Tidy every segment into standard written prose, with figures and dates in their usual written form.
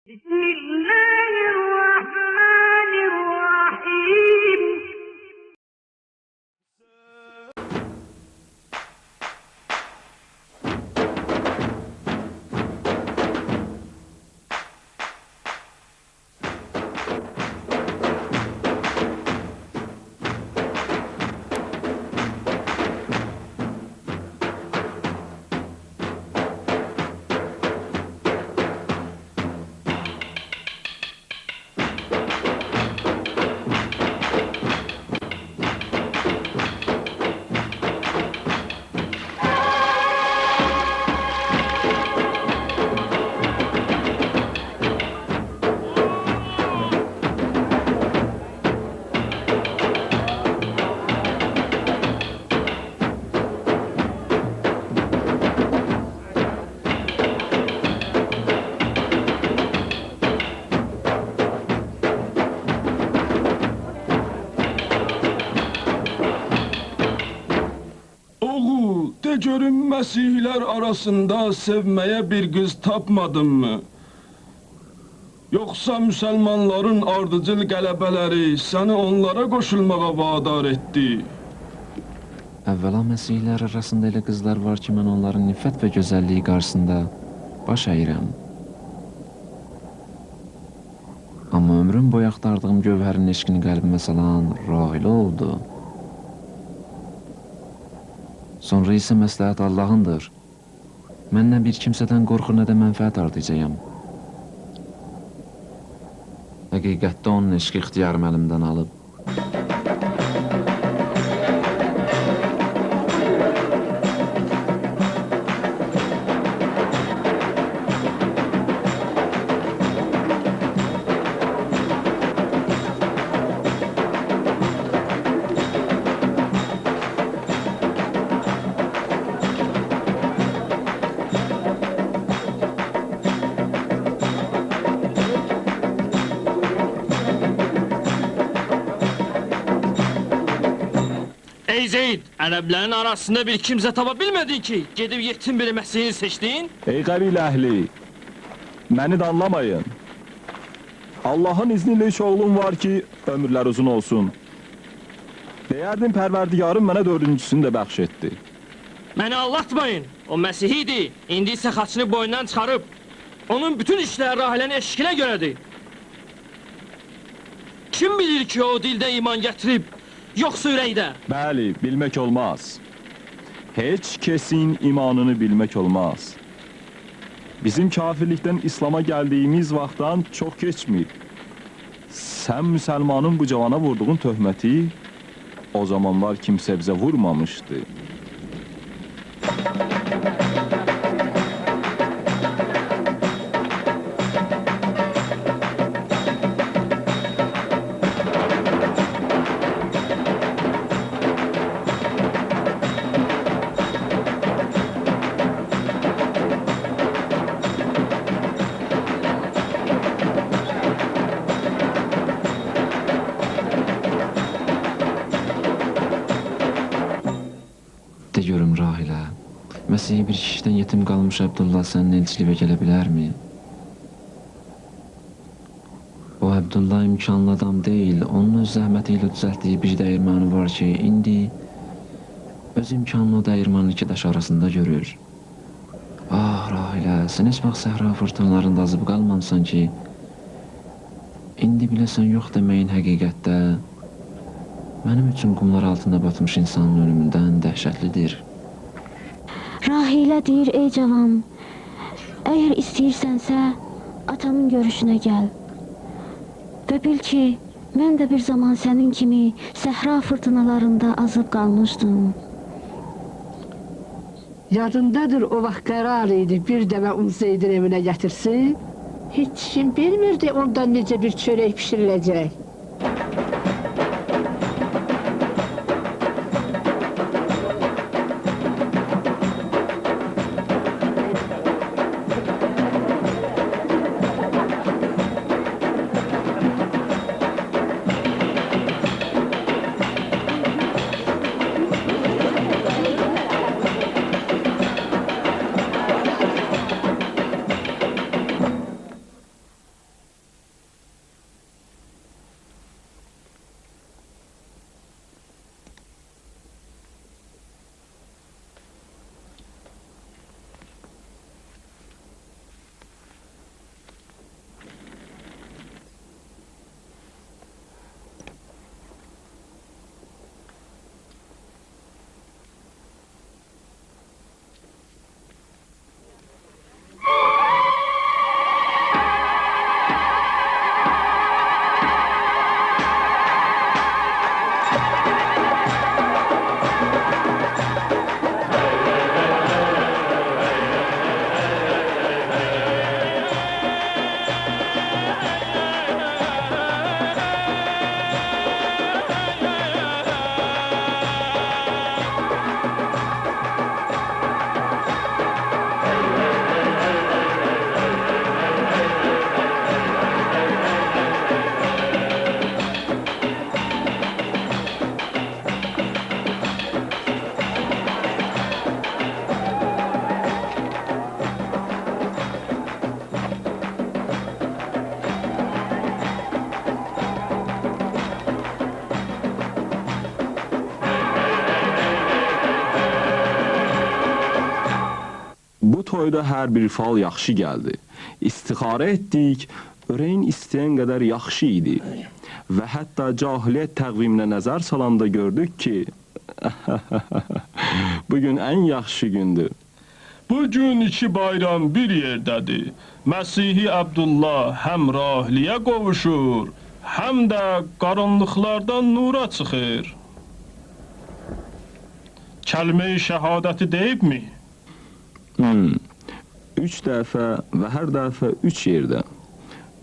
بسم الله الرحمن الرحيم. De görün Məsihlər arasında sevməyə bir qız tapmadın mı? Yoxsa müsəlmanların ardıcıl qələbələri səni onlara qoşulmağa vadar etdi? Əvvəla Məsihlər arasında elə qızlar var ki, mən onların nifət və gözəlliyi qarşısında baş əyirəm. Amma ömrüm boyu axtardığım gövhərin eşqini qəlbimə salan Rahilə oldu. Sonra isə məsləhət Allahındır. Mən nə bir kimsədən qorxur, nə də mənfəət ardıcayam. Həqiqətdə onun eşqi ixtiyarım əlimdən alıb. Ey Zeyd, ərəblərin arasında bir kimsə tapa bilmədin ki, gedib yetim bir Məsihini seçdin? Ey qəbilə əhli, məni də anlamayın. Allahın izniyle üç oğlum var ki, ömürlər uzun olsun. Deyərdim, pərverdigarım mənə dördüncüsünü də bəxş etdi. Məni allatmayın, o Məsihidir. İndi isə xaçını boynundan çıxarıb, onun bütün işləri Rahilənin eşqinə görədir. Kim bilir ki, o dildə iman gətirib, yoxsa ürəkdə? Bəli, bilmək olmaz. Heç kesin imanını bilmək olmaz. Bizim kafirlikdən İslam'a gəldiyimiz vaxtdan çox keçmir. Sən müsəlmanın bu cavana vurduğun töhməti o zamanlar kimsə bizə vurmamışdı. De görüm Rahilə, Məsihi bir kişidən yetim qalmış Əbdullah sənin elçiliyə gələ bilərmi? O Əbdullah imkanlı adam deyil, onun öz zəhməti ilə düzəltdiyi bir dəyirmanı var ki, indi öz imkanlı o dəyirmanı iki daş arasında görür. Ah Rahilə, sən heç vaxt səhra fırtınalarında azıb qalmamısan ki, indi biləsən yox deməyin həqiqətdə, mənim üçün qumlar altında batmış insanın ölümündən dəhşətlidir. Rahilə deyir, ey cavan, əgər istəyirsənsə, atamın görüşünə gəl. Və bil ki, mən də bir zaman sənin kimi səhra fırtınalarında azıb qalmışdım. Yadındadır, o vaxt qərar idi, bir dəvə un Zeydin evinə gətirsin. Heç kim bilmirdi ondan necə bir çörək pişiriləcək. Bu toyda hər bir fal yaxşı gəldi. İstixarə etdik, ürəyin istəyən qədər yaxşı idi. Və hətta cahiliyyət təqviminə nəzər salanda gördük ki, bugün ən yaxşı gündür. Bugün iki bayram bir yerdədir. Məsihi Abdullah həm rahiliyə qovuşur, həm də qaranlıqlardan nura çıxır. Kəlmə-i şəhadəti deyibmi? 3 dəfə və hər dəfə 3 yerdə.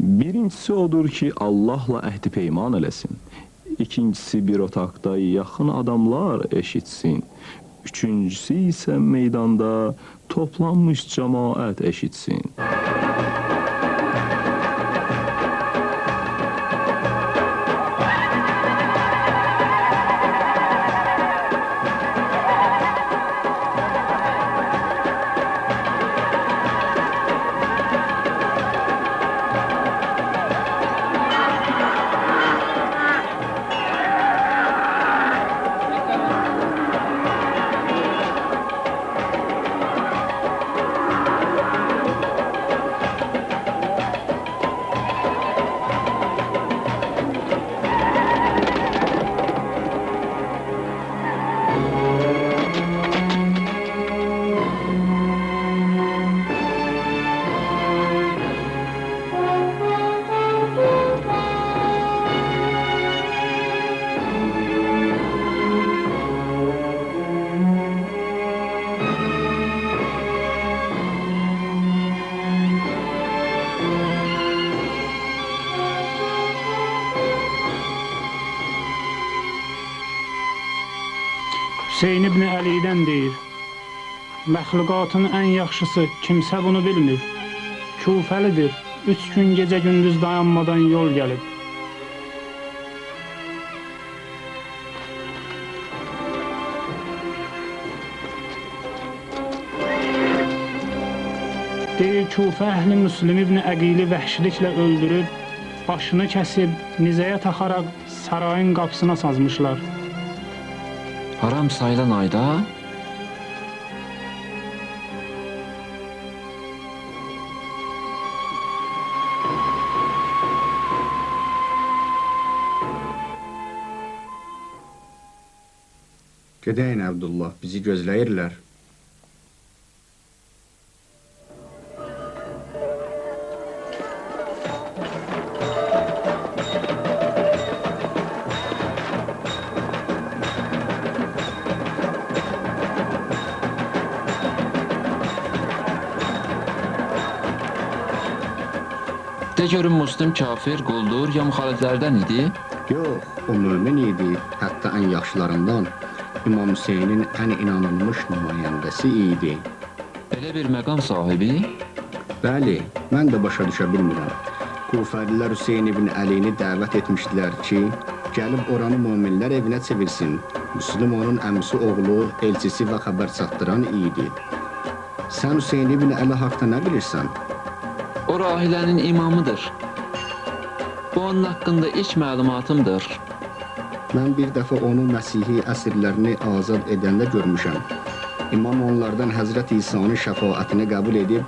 Birincisi odur ki, Allahla əhdi peyman eləsin. İkincisi bir otaqda yaxın adamlar eşitsin. Üçüncüsü isə meydanda toplanmış cəmaət eşitsin. Hüseyn ibn Əlidən deyir, məxluqatın ən yaxşısı kimsə bunu bilmir. Kufəlidir, 3 gün gecə gündüz dayanmadan yol gəlib. Deyir, Kufə əhli Müslim ibn Əqili vəhşiliklə öldürüb, başını kəsib, nizəyə taxaraq sarayın qapısına sazmışlar. Haram sayılan ayda Gedəyin Abdullah, bizi gözləyirlər. De görün Müslim kafir, quldur ya müxaliflərdən idi? Yox, o mömin idi, hətta ən yaxşılarından. İmam Hüseynin ən inanılmış nümayəndəsi idi. Belə bir məqam sahibi? Bəli, mən də başa düşə bilmirəm. Kufəlilər Hüseyn ibn Əlini dəvət etmişdilər ki, gəlib oranı möminlər evinə çevirsin. Müslüm onun əmisi oğlu, elçisi və xəbər çatdıran idi. Sən Hüseyn ibn Əli haqda nə bilirsən? O rahilənin imamıdır. Bu onun haqqında ilk məlumatımdır. Mən bir dəfə onun Məsihi əsirlərini azad edəndə görmüşəm. İmam onlardan Həzrət İsa'nın şəfaətini qəbul edib,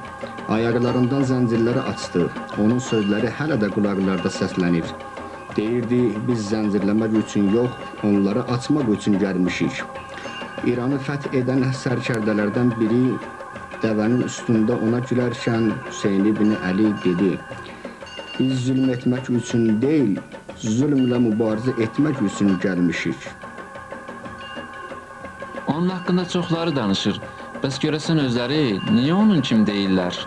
ayaqlarından zəncirləri açdı. Onun sözləri hələ də qulaqlarda səslənir. Deyirdi, biz zəncirləmək üçün yox, onları açmaq üçün gəlmişik. İranı fəth edən sərkərdələrdən biri dəvənin üstündə ona gülərkən Hüseyn ibn Əli dedi, biz zülm etmək üçün deyil, zülmlə mübarizə etmək üçün gəlmişik. Onun haqqında çoxları danışır. Bəs görəsən özləri niyə onun kimi deyirlər?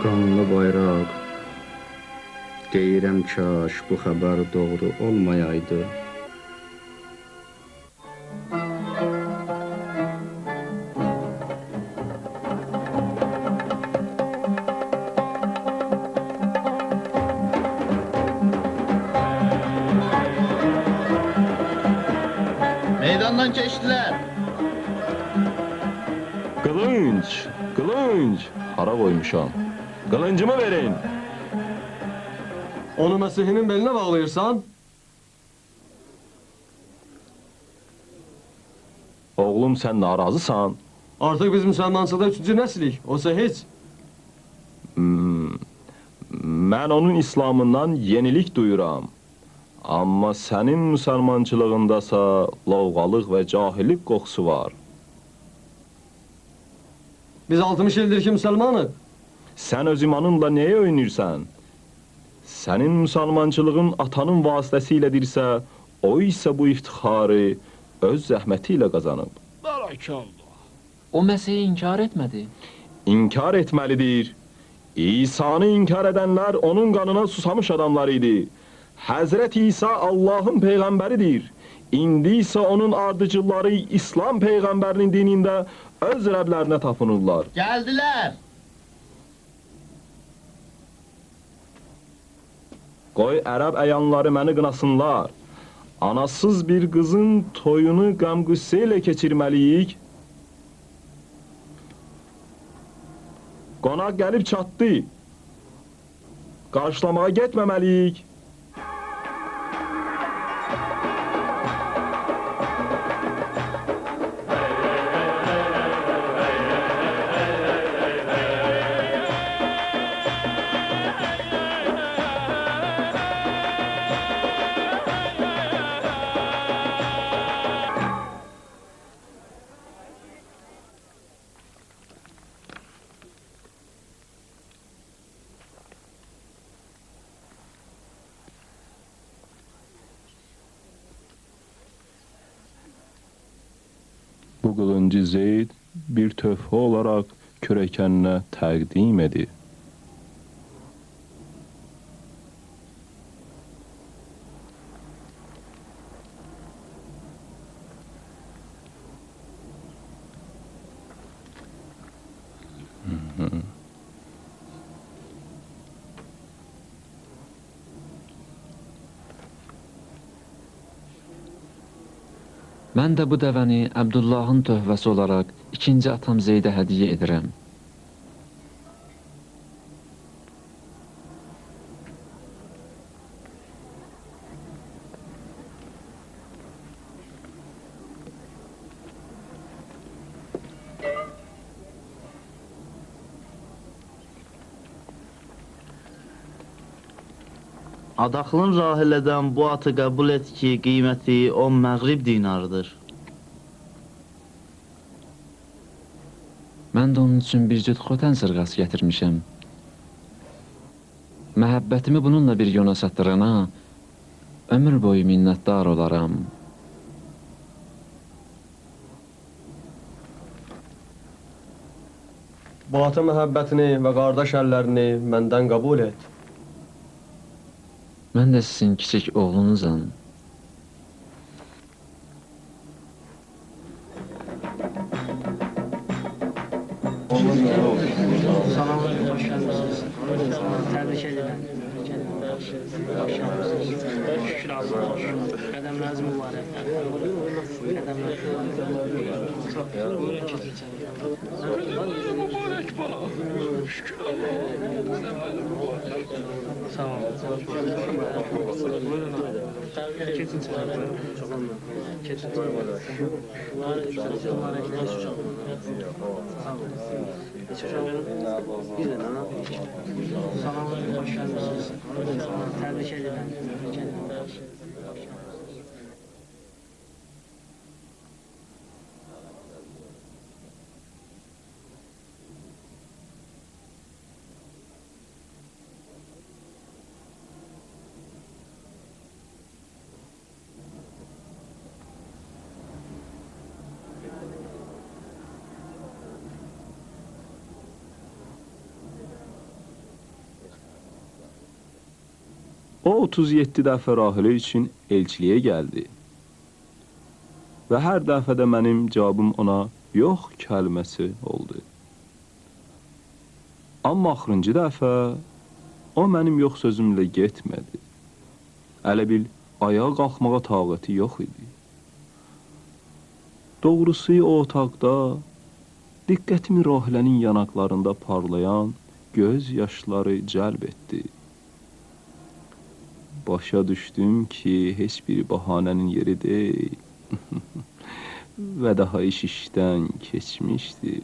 Qanlı bayraq, deyirəm kaş bu xəbər doğru olmayaydı. yanından keçdilər. Qılınc, qılınc. Hara qoymuşam? Qılıncımı verin. Onu Məsihinin belinə bağlayırsan? Oğlum, sən narazısan? Artıq biz müsəlmançılıqda 3-cü nəslik, olsa heç. Mən onun İslamından yenilik duyuram. Amma sənin müsəlmançılığındasa lovğalıq və cahillik qoxusu var. Biz 60 ildir ki müsəlmanıq. Sən öz imanınla nəyə öyünürsən? Sənin müsəlmançılığın atanın vasitəsilədirsə, o isə bu iftixarı öz zəhməti ilə qazanıb. O Məsihi inkar etmədi. İnkar etməlidir. İsa'nı inkar edənlər onun qanına susamış adamlar idi. Həzrət İsa Allahın peyğəmbəridir. İndi isə onun ardıcılları İslam peyğəmbərinin dinində öz rəblərinə tapınırlar. Gəldilər. Qoy ərəb əyanları məni qınasınlar. Anasız bir qızın toyunu qəm-qüssə ilə keçirməliyik. Qonaq gəlib çatdı. Qarşılamağa getməməliyik. Bu qılıncı Zeyd bir töhfə olaraq kürəkəninə təqdim edir. Mən də bu dəvəni Əbdullahın töhvəsi olaraq ikinci atam Zeydə hədiyyə edirəm. Adaxlın rahilədən bu atı qəbul et ki, qiyməti 10 məğrib dinarıdır. Mən də onun üçün bir cüt xotən sırğası gətirmişəm. Məhəbbətimi bununla bir yona satdırana ömür boyu minnətdar olaram. Bu ata məhəbbətini və qardaş əllərini məndən qəbul et. Mən də sizin kiçik oğlunuzam. Təbrik edirəm. Şükür Allah'a. Qədəmləriniz mübarək. Şükür Allah'a. Sağ olun. Keçin çıxarın. Keçin çıxarın. Təbrik edirəm. O 37 dəfə rahilə üçün elçiliyə gəldi. Və hər dəfədə mənim cavabım ona yox kəlməsi oldu. Amma axırıncı dəfə o mənim yox sözümlə getmədi. Elə bil ayağa qalxmağa taqəti yox idi. Doğrusu o otaqda diqqətimi Rahilənin yanaqlarında parlayan göz yaşları cəlb etdi. Başa düşdüm ki, heç bir bahanənin yeri deyil. Və daha iş işdən keçmişdi.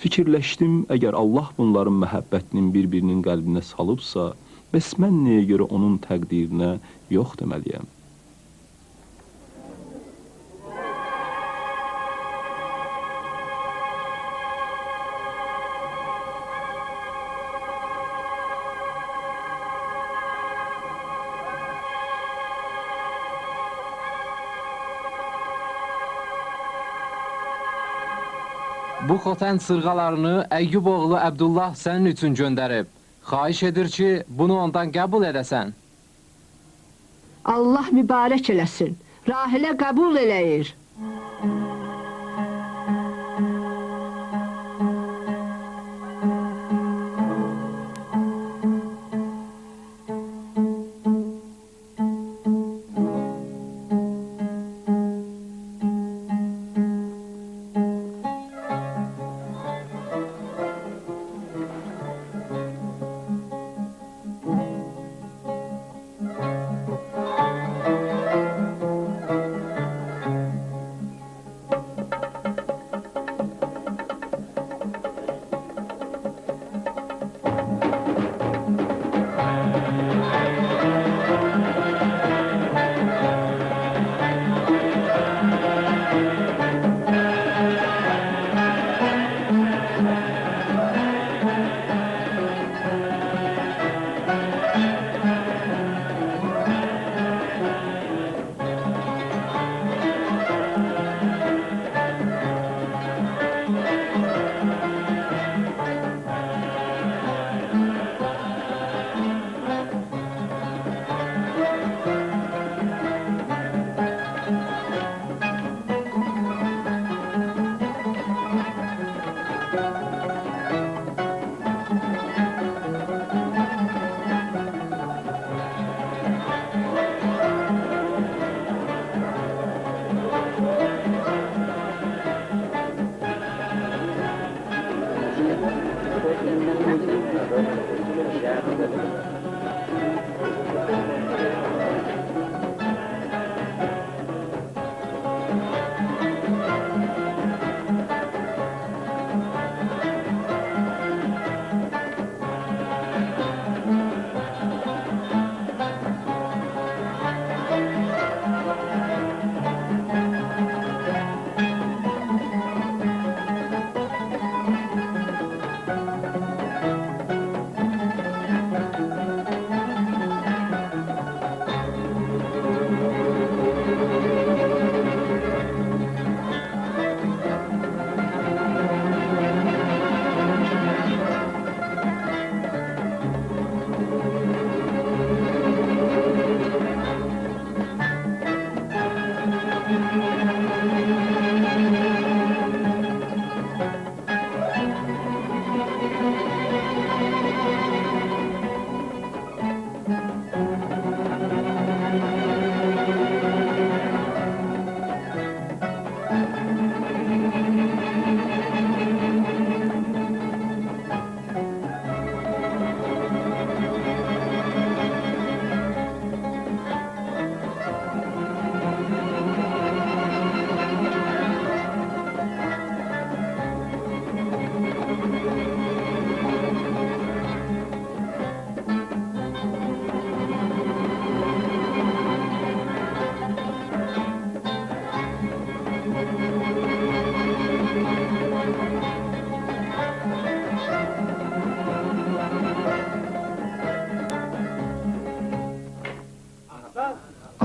Fikirləşdim, əgər Allah bunların məhəbbətinin bir-birinin qəlbinə salıbsa, bəs mən nəyə görə onun təqdirinə yox deməliyəm? Bu xoten sırğalarını Əyyub oğlu Əbdullah sənin üçün göndərib. Xahiş edir ki, bunu ondan qəbul edəsən. Allah mübarək eləsin. Rahilə qəbul eləyir.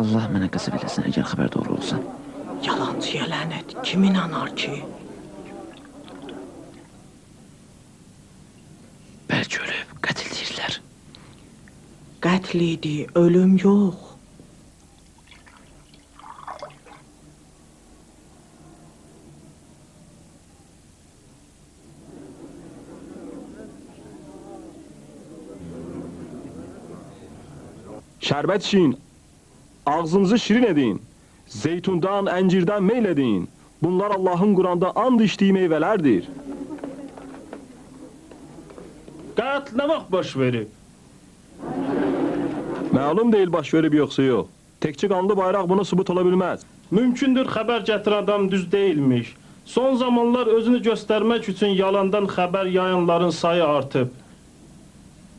Allah mənə qəzəb eləsin, əgər xəbər doğru olsa. Yalancıya lənət, kim inanar ki? Bəlkə ölüb, qətl deyirlər. Qətl idi, ölüm yox. Şərbət için, ağzınızı şirin edin. zeytundan, əncirdən meyledin. Bunlar Allahın Quranda and içdiyi meyvələrdir. Qətl nə vaxt baş verib? Məlum deyil baş verib yoxsa yox. Təkcə qanlı bayraq buna sübut ola bilməz. Mümkündür xəbər gətirən adam düz deyilmiş. Son zamanlar özünü göstərmək üçün yalandan xəbər yayanların sayı artıb.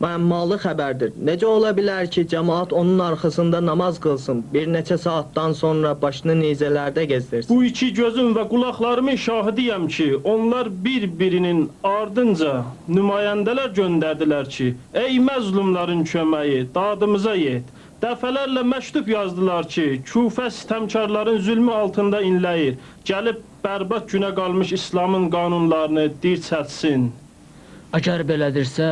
Məmmalı xəbərdir. Necə ola bilər ki, cəmaat onun arxasında namaz qılsın, bir neçə saatdan sonra başını nizələrdə gezdirsin? Bu iki gözüm və qulaqlarımın şahidiyəm ki, onlar bir-birinin ardınca nümayəndələr göndərdilər ki, ey məzlumların köməyi, dadımıza yet. Dəfələrlə məktub yazdılar ki, Kufə sistəmkarların zülmü altında inləyir, gəlib bərbad günə qalmış İslamın qanunlarını dirçətsin. Əgər belədirsə,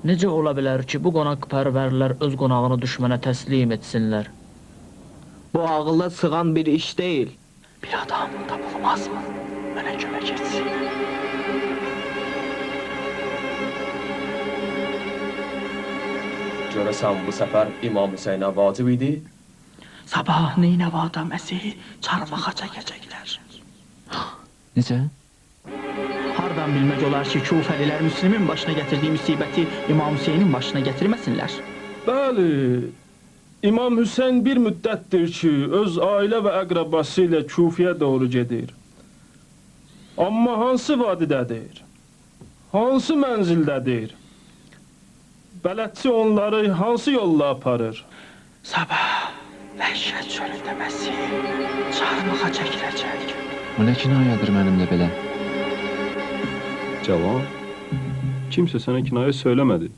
necə ola bilər ki, bu qonaqpərvərlər öz qonağını düşmənə təslim etsinlər? Bu ağılla sığan bir iş deyil. Bir adam tapılmazmı? Mənə kömək etsin. Görəsən bu səfər İmam Hüseynə vacib idi? Sabah Neynəvada Məsihi çarmıxa çəkəcəklər. Necə? Hardan bilmək olar ki, Kufəlilər Müslimin başına gətirdiyi müsibəti İmam Hüseynin başına gətirməsinlər? Bəli, İmam Hüseyn bir müddətdir ki, öz ailə və əqrabası ilə Kufiyə doğru gedir. Amma hansı vadidədir? Hansı mənzildədir? Bələdçi onları hansı yolla aparır? Sabah vəhşət çölündə Məsihi çarmıxa çəkiləcək. Bu nə kinayədir mənimlə belə? Cavan, kimsə sənə kinayə söyləmədi.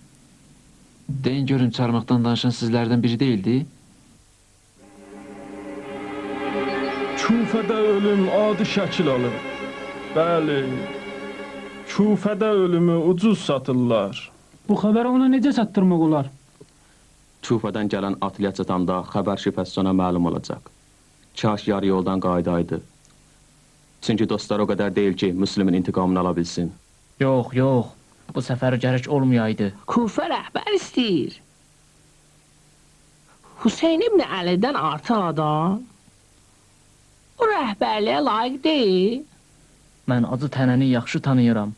Deyin görün, çarmıqdan danışan sizlərdən biri deyildi? Kufədə ölüm adi şəkil alır. Bəli, Kufədə ölümü ucuz satırlar. Bu xəbəri ona necə çatdırmaq olar? Kufədən gələn atlıya çatanda xəbər şübhəsiz ona məlum olacaq. Kaş yarı yoldan qaydaydı. Çünki dostlar o qədər deyil ki, Müslümin intiqamını ala bilsin. Yox, yox, bu səfər gərək olmayaydı. Kufə rəhbər istəyir. Hüseyn ibn Əlidən artıq adam. O rəhbərliyə layiq deyil. Mən acı tənəni yaxşı tanıyıram.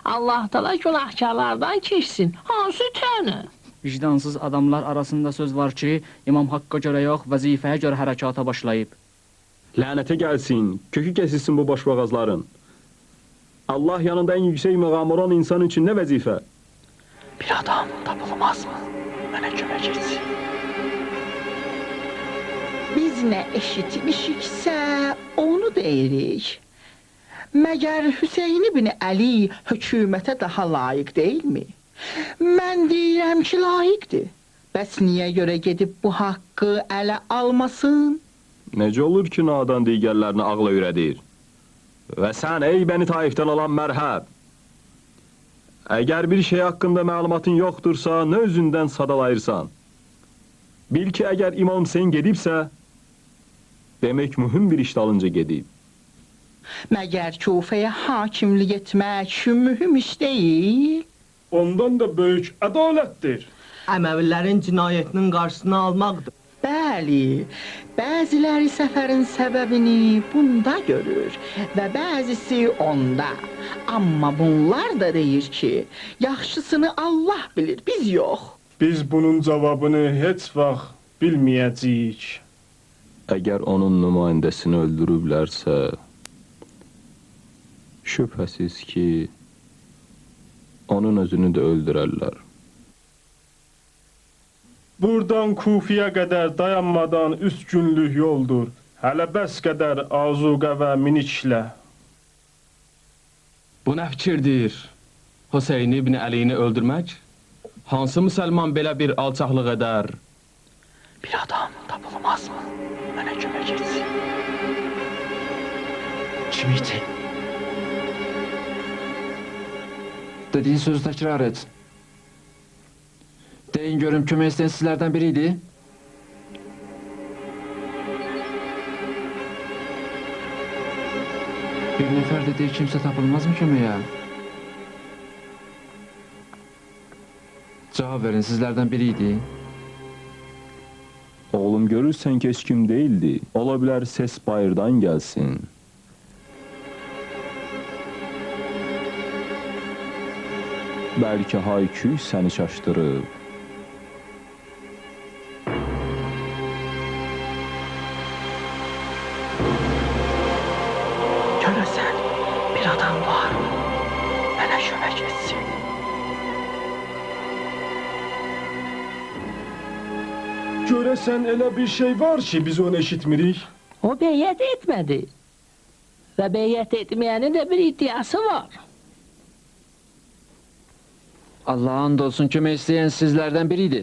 Allah təala günahkarlardan keçsin. Hansı təni? Vicdansız adamlar arasında söz var ki, İmam Haqq'a görə yox, vəzifəyə görə hərəkata başlayıb. Lənətə gəlsin, kökü kəsilsin bu başboğazların. Allah yanında en yüksek məqam olan insan için ne vəzifə? Bir adam tapılmazmı? Mənə kömək etsin. Biz nə eşitmişiksə, onu deyirik. Məgər Hüseyn ibn Əli hökumətə daha layiq deyilmi? Mən deyirəm ki, layiqdir. Bəs niyə görə gedib bu haqqı ələ almasın? Necə olur ki, nadan digərlərini ağla ürədir? Və sən, ey bəni taifdən olan mərhəb, əgər bir şey haqqında məlumatın yoxdursa, nə özündən sadalayırsan? Bil ki, əgər İmam Hüseyn gedibsə, demək mühüm bir iş dalınca gedib. Məgər Kufəyə hakimlik etmək mühüm iş deyil? Ondan da böyük ədalətdir. Əməvilərin cinayətinin qarşısını almaqdır. Bəli, bəziləri səfərin səbəbini bunda görür və bəzisi onda. Amma bunlar da deyir ki, yaxşısını Allah bilir, biz yox. Biz bunun cavabını heç vaxt bilməyəcəyik. Əgər onun nümayəndəsini öldürüblərsə, şübhəsiz ki, onun özünü də öldürərlər. Buradan Kufiyə qədər dayanmadan 3 günlük yoldur. Hələ bəs qədər azuqə və miniklə. Bu nə fikirdir? Hüseyn ibn Əlini öldürmək? Hansı müsəlman belə bir alçaqlıq edər? Bir adam tapılmazmı? Mənə kömək etsin. Kim idi? Dediğin sözü təkrar et. Deyin görüm, kömək istəyən sizlərdən biri idi? Bir nəfər də deyir, kimsə tapılmaz mı köməyə? Cavab verin, sizlərdən biri idi? O Oğlum görürsən ki, heç kim değildi. Ola bilər ses bayırdan gəlsin. Bəlkə hay-küy səni çaşdırıb. Görəsən, bir adam var. Mənə kömək etsin. Görəsən elə bir şey var ki, biz onu eşitmirik. O beyyət etmədi. Və beyyət etməyənin də bir iddiası var. Allah'a and olsun kömək istəyən sizlərdən biriydi.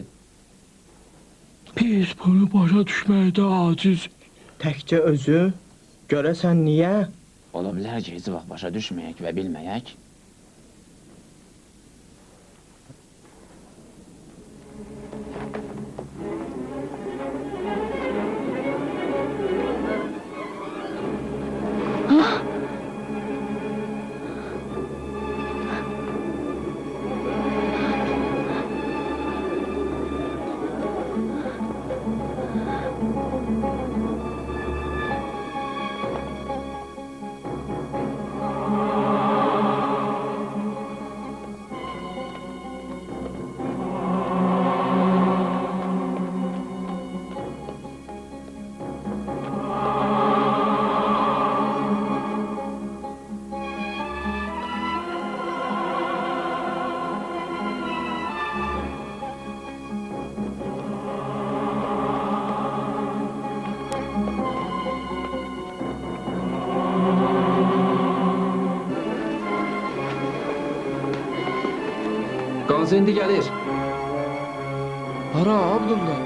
Biz bunu başa düşməkdə aciz. Təkcə özü? Görəsən niyə? Ola bilər ki, heç vaxt başa düşməyək və bilməyək. Qazı indi gəlir. Hara, Abdullah?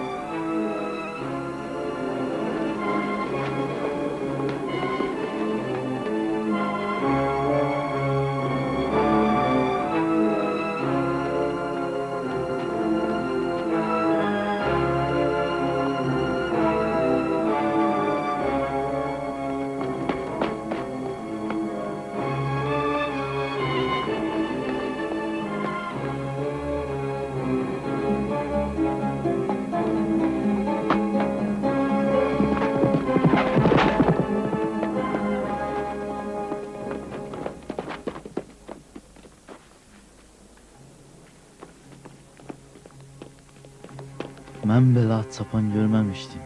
Mən belə at sapan görməmişdim.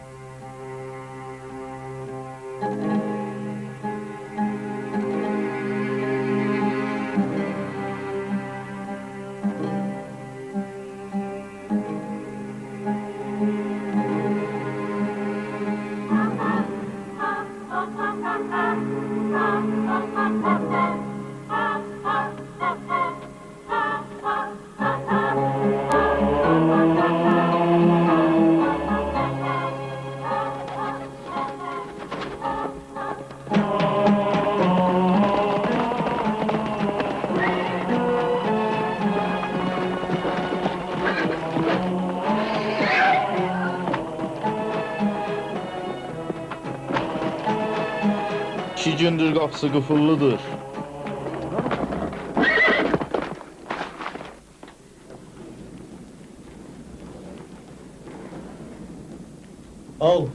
İki gündür qapısı qıfıllıdır. Al,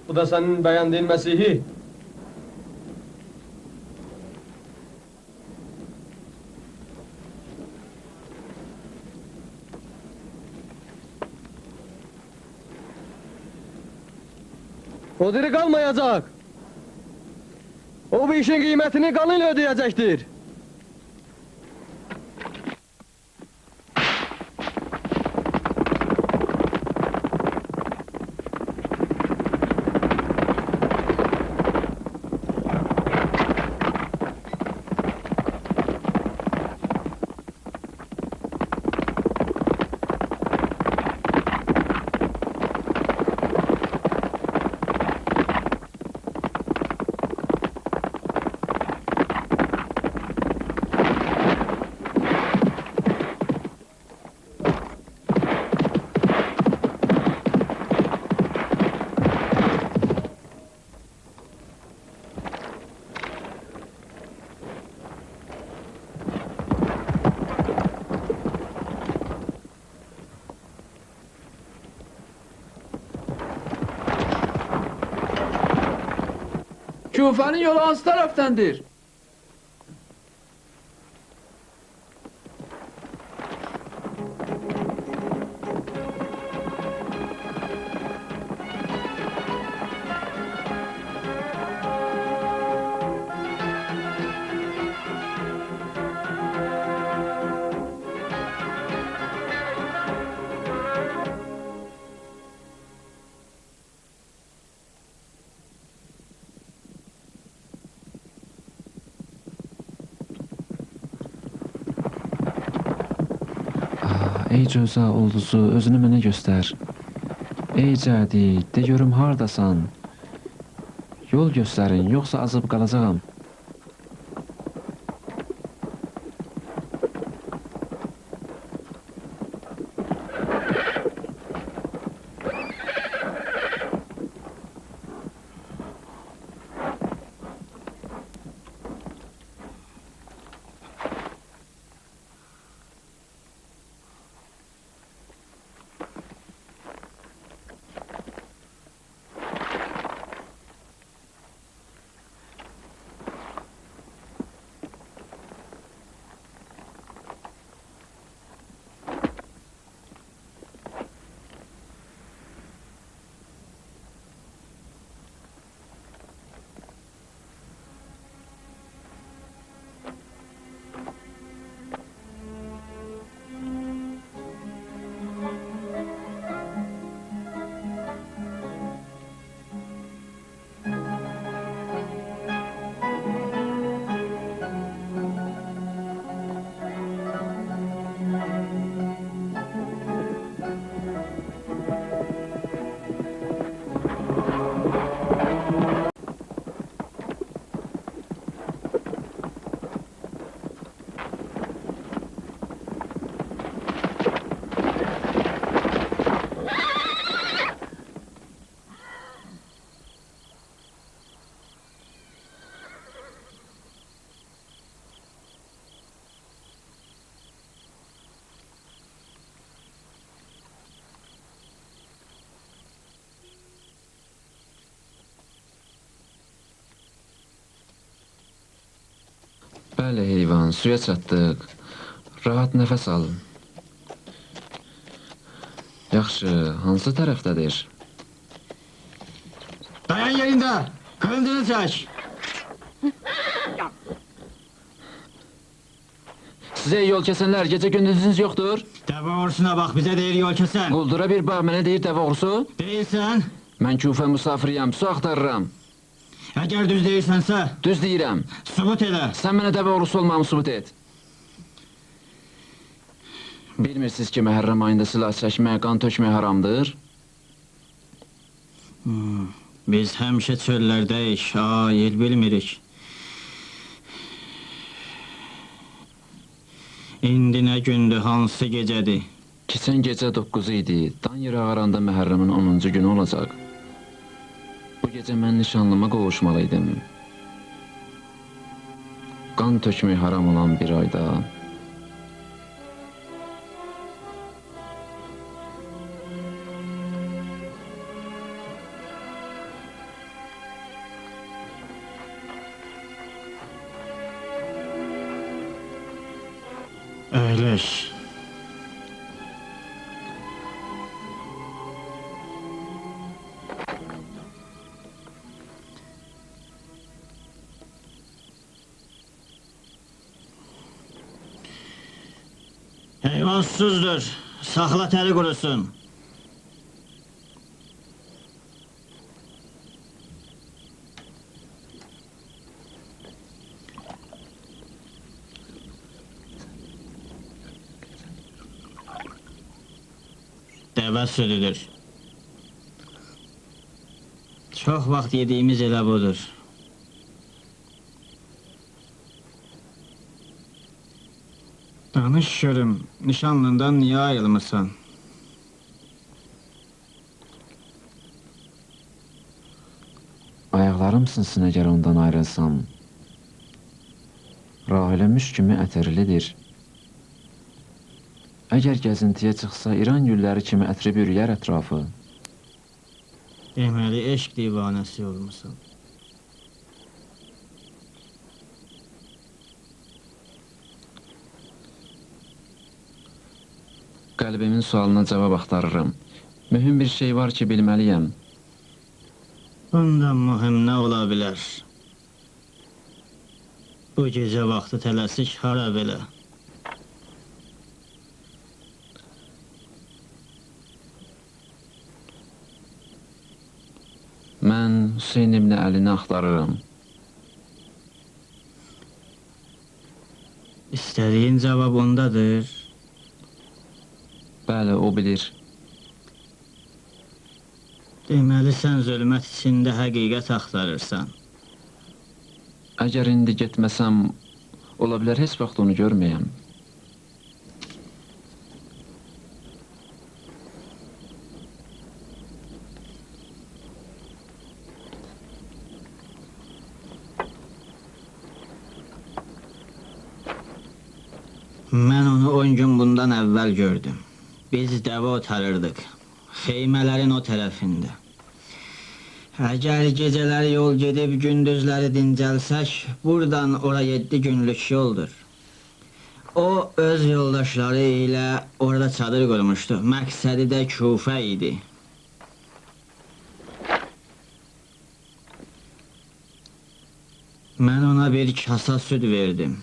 bu da senin beğendiğin Mesih'i. O diri kalmayacak. O bu işin kıymetini kanıyla ödeyecektir. Küfənin yolu hansı tərəfdəndir? Ey cöza ulduzu, özünü mənə göstər. Ey cədi, de görüm hardasan? Yol göstərin, yoxsa azıb qalacağam. Bəli heyvan, suya çatdıq. Rahat nəfəs alın. Yaxşı, hansı tərəfdədir? Dayan yerində, kılıncını çək. Sizə yol kəsənlər, gecə gündüzünüz yoxdur? Dəvə oğrusuna bax, bizə deyir yol kəsən. Quldura bir bax, mənə deyir dəvə oğrusu? Deyilsən. Mən Küfə musafiriyəm, su axtarıram. Əgər düz deyirsənsə... Düz deyirəm. Subut elə. Sən mənə dəvə oğrusu olmamı subut et. Bilmirsiniz ki, Məhərrəm ayında silah çəkmək, qan tökmək haramdır? Biz həmişə çöllərdəyik, yer bilmirik. İndi nə gündür, hansı gecədir? Keçən gecə 9 idi, dan yeri ağaranda Məhərrəmin 10-cu günü olacaq. Bu gecə mən nişanlıma qovuşmalıydım. Qan tökmək haram olan bir ayda. Əyləş. Heyvan susuzdur, saxla təri qurusun. Dəvə südüdür. Çox vaxt yediyimiz elə budur. Danış görüm, nişanlından niyə ayrılmırsan? Ayaqlarım sınsın əgər ondan ayrılsam. Rahilə müş kimi ətərlidir. Əgər gəzintiyə çıxsa, İran gülləri kimi ətrib yürüyər ətrafı. Deməli, eşq divanəsi olmuşsan. Qəlbimin sualına cavab axtarıram. Mühüm bir şey var ki, bilməliyəm. Bundan mühüm nə ola bilər? Bu gecə vaxtı tələsik hara belə? Mən Hüseyn ibn Əlini axtarıram. İstədiyin cavab ondadır. Bəli, o bilir. Deməli, sən zülmət içində həqiqət axtarırsan. Əgər indi getməsəm, ola bilər heç vaxt onu görməyəm. Mən onu 10 gün bundan əvvəl gördüm. Biz dəvə otarırdıq. Xeymələrin o tərəfində. Əgər gecələri yol gedib gündüzləri dincəlsək, buradan ora 7 günlük yoldur. O, öz yoldaşları ilə orada çadır qurmuşdu. Məqsədi də Kufə idi. Mən ona bir kasa süd verdim.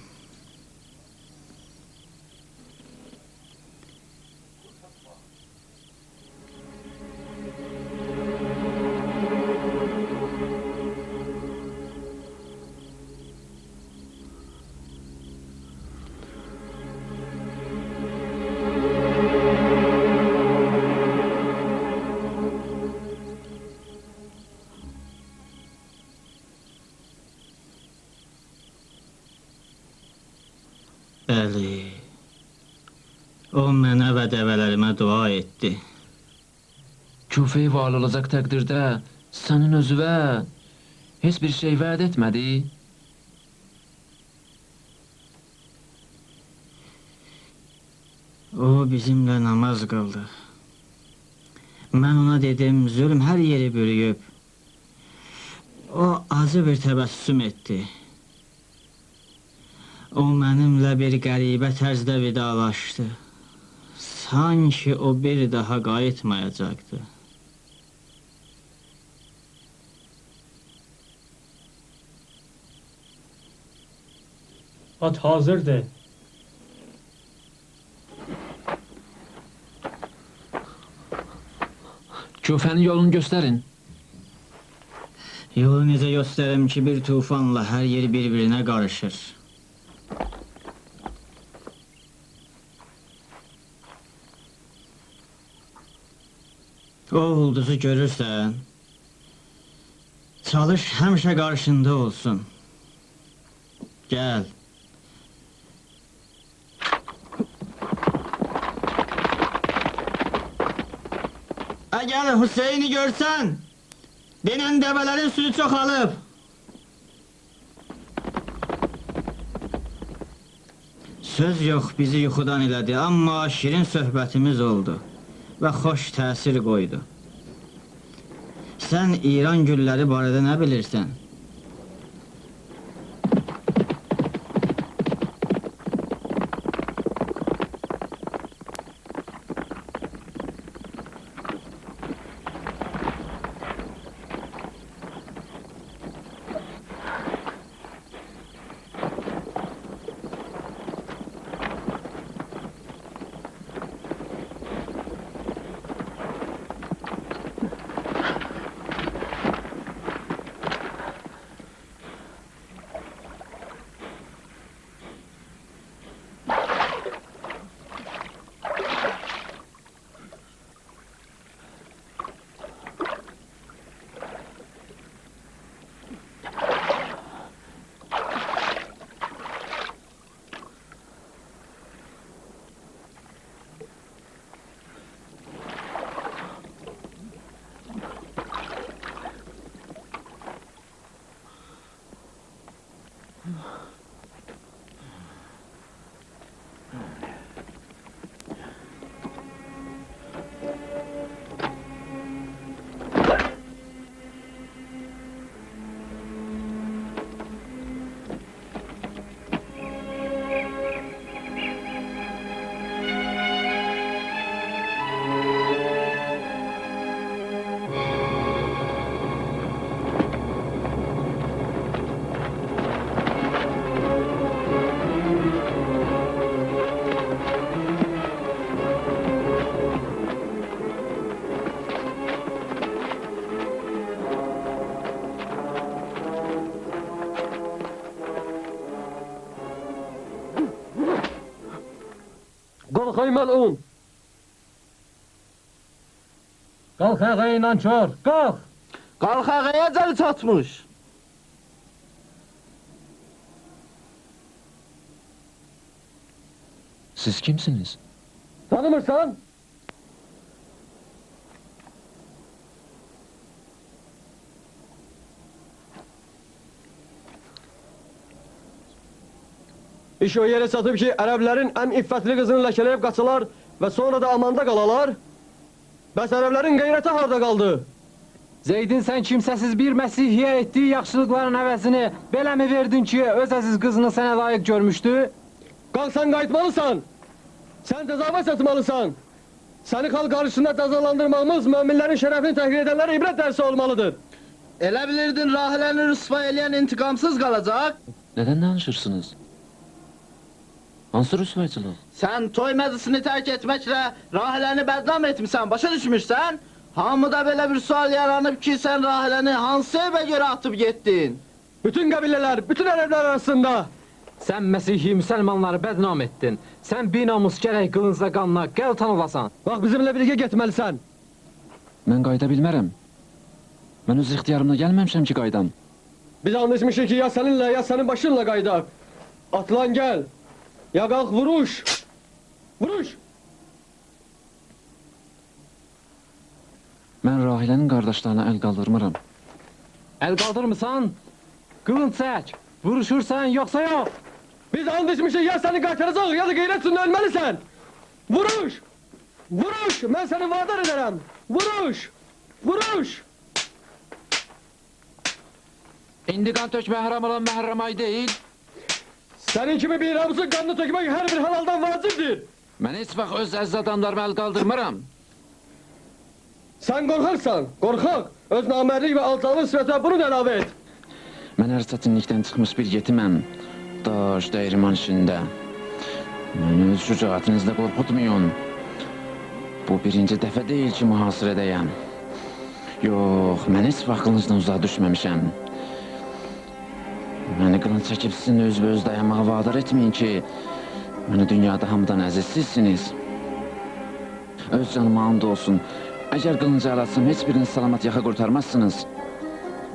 Bəli, o mənə və dəvələrimə dua etdi. Kufəyə val olacaq təqdirdə sənin özüvə heç bir şey vəd etmədi? O bizimlə namaz qıldı. Mən ona dedim, zülm hər yeri bürüyüb. O acı bir təbəssüm etdi. O mənimlə bir qəribə tərzdə vidalaşdı. Sanki o bir daha qayıtmayacaqdı. At hazırdır. Kufənin yolunu göstərin. Yolu necə göstərim ki, bir tufanla hər yer bir-birinə qarışır. O ulduzu görürsən, çalış həmişə qarşında olsun. Gəl. Əgər Hüseyni görsən, denən dəvələrin südü çoxalıb. Söz yox, bizi yuxudan elədi, amma şirin söhbətimiz oldu və xoş təsir qoydu. Sən İran gülləri barədə nə bilirsən? Qalx ey məlun. Qalx ey nankör, qalx. Qalx ağaya əcəli çatmış. Siz kimsiniz? Tanımırsan? İş o yere satıb ki, ərəblərin ən iffətli qızını ləkələyib qaçalar və sonra da amanda qalalar. Bəs ərəblərin qeyrəti harda qaldı? Zeydin, sən kimsəsiz bir Məsihiyyə etdiyi yaxşılıqların əvəzini belə mi verdin ki, öz əziz qızını sənə layiq görmüşdü? Qalxsan qayıtmalısan. Sən tezavət etməlisən. Səni xalq qarşısında cəzalandırmağımız möminlərin şərəfini təhqir edənlərə ibrət dərsi olmalıdır. Elə bilirdin Rahiləni rüsva eləyən intiqamsız qalacaq? Nədən danışırsınız? Hansı rüsvayçılıq? Sən toy məclisini tərk etməklə Rahiləni bədnam etmişsən, başa düşmüşsən? Hamıda belə bir sual yaranıb ki, sən Rahiləni hansı evə görə atıb getdin? Bütün qəbilələr, bütün ərəblər arasında. Sən Məsihli müsəlmanları bədnam etdin. Sən binamus gərək qılıncla qanına qəltan olasan. Bax, bizimlə birgə getməlisən. Mən qayda bilmərəm. Mən öz ixtiyarımla gəlməmişəm ki, qaydam. Biz anlaşmışıq ki, ya səninlə, ya sənin başınla qaydaq. Atlan gəl. Ya qalx, vuruş. Vuruş. Mən Rahilənin qardaşlarına əl qaldırmıram. Əl qaldırmısan? Qılınc çək. Vuruşursan, yoxsa yox. Biz anlaşmışıq, ya səni qaytaracaq, ya da qeyrət üstündə ölməlisən. Vuruş. Vuruş. Mən səni vadar edərəm. Vuruş. Vuruş. İndi qan tökmə haram olan məhərrəm ay deyil. Sənin kimi bir ramızın qanını tökmək hər bir halaldan vacibdir. Mən heç vaxt öz əziz adamlarıma əl qaldırmıram. Sən qorxarsan, qorxaq. Öz namərlik və alçalıq sifətə bunu da əlavə et. Mən hər çətinlikdən çıxmış bir yetiməm. Daş, dəyirman işində. Məni öz şücaətinizlə qorxutmayın. Bu birinci dəfə deyil ki, mühasirə edəyəm. Yox, mən heç vaxt qılıncdan uzağa düşməmişəm. Məni qılınc çəkib sizin öz dayanmağa vadar etməyin ki, məni dünyada hamıdan əziz sizsiniz. Öz canıma and olsun. Əgər qılıncı əl atsam, heç biriniz salamat yaxa qurtarmazsınız.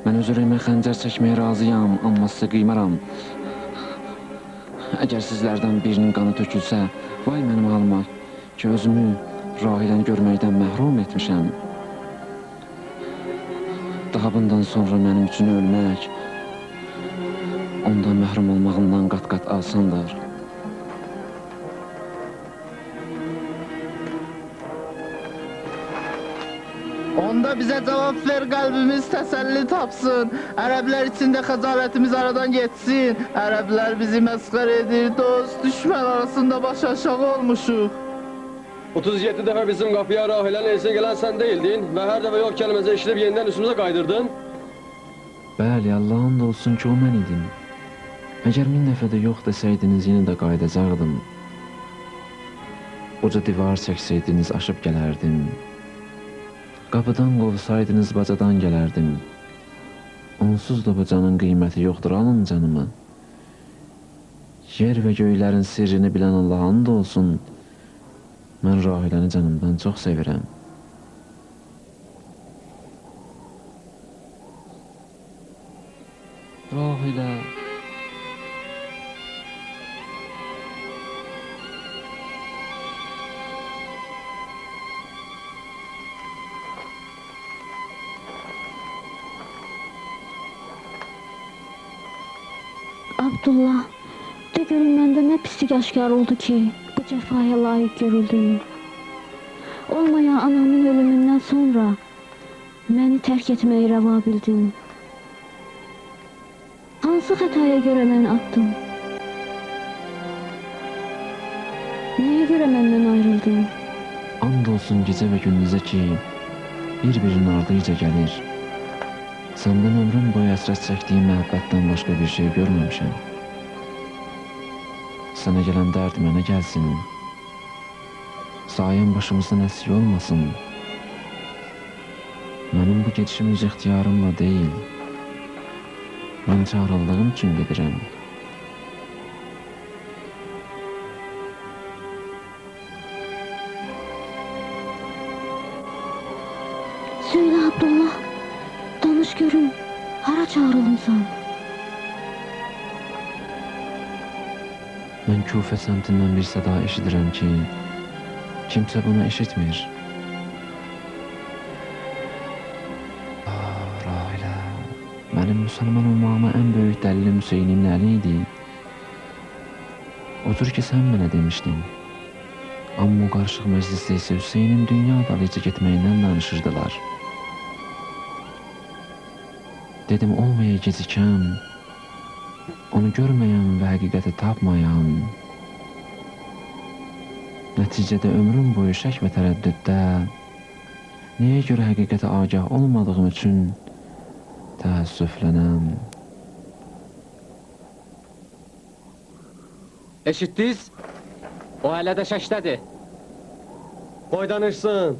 Mən öz ürəyimə xəncər çəkməyə razıyam, amma sizə qıymaram. Əgər sizlərdən birinin qanı tökülsə, vay mənim halıma ki, özümü Rahiləni görməkdən məhrum etmişəm. Daha bundan sonra mənim üçün ölmək, ondan məhrum olmağından qat-qat asandır. Onda bizə cavab ver, qəlbimiz təsəlli tapsın. Ərəblər içində xəcalətimiz aradan getsin. Ərəblər bizi məsxər edir, dost, düşmən arasında baş aşağı olmuşuq. 37 dəfə bizim qapıya Rahiləni elsə gələn sən deyildin və hər dəfə yox kəlməzə işləyib yenidən üstümüzə qaydırdın. Bəli, Allahın da olsun ki, o mən idim. Əgər 1000 dəfə də yox desəydiniz, yenə də qaydacaqdım. Uca divar çəksəydiniz, aşıb gələrdim. Qapıdan qovsaydınız, bacadan gələrdim. Onsuz da bu canın qiyməti yoxdur, alın canımı. Yer və göylərin sirrini bilən Allah'ın da olsun, mən Rahiləni canımdan çox sevirəm. Rahilə. Abdullah, de görün məndə nə pislik aşkar oldu ki, bu cəfaya layiq görüldüm. Olmayan anamın ölümündən sonra məni tərk etməyi rəva bildin. Hansı xətaya görə məni atdın? Nəyə görə məndən ayrıldın? And olsun gecə və gündüzə ki, bir-birinin ardıyca gəlir. Səndən ömrüm boyu əsrət çəkdiyim məhəbbətdən başqa bir şey görməmişəm. Sənə gələn dərd mənə gəlsin. Sayən başımızdan əsik olmasın. Mənim bu gedişim öz ixtiyarımla deyil. Mən çağrıldığım üçün gedirəm. Söylə Abdullah, danış görüm, hara çağırılmısan? Mən Kufə səmtindən bir səda eşidirəm ki, kimsə bunu eşitmir. Rahilə, mənim müsəlman olmağıma ən böyük dəlilim Hüseynimin əli idi. Odur ki, sən mənə demişdin. Amma o qarışıq məclisdə isə Hüseynin dünya dalıcı getməyindən danışırdılar. Dedim, olmaya gecikəm, onu görməyəm və həqiqəti tapmayam. Nəticədə ömrüm boyu şək və tərəddüddə, nəyə görə həqiqətə agah olmadığım üçün təəssüflənəm. Eşitdiniz? O hələ də şəkdədir. Qoy danışsın.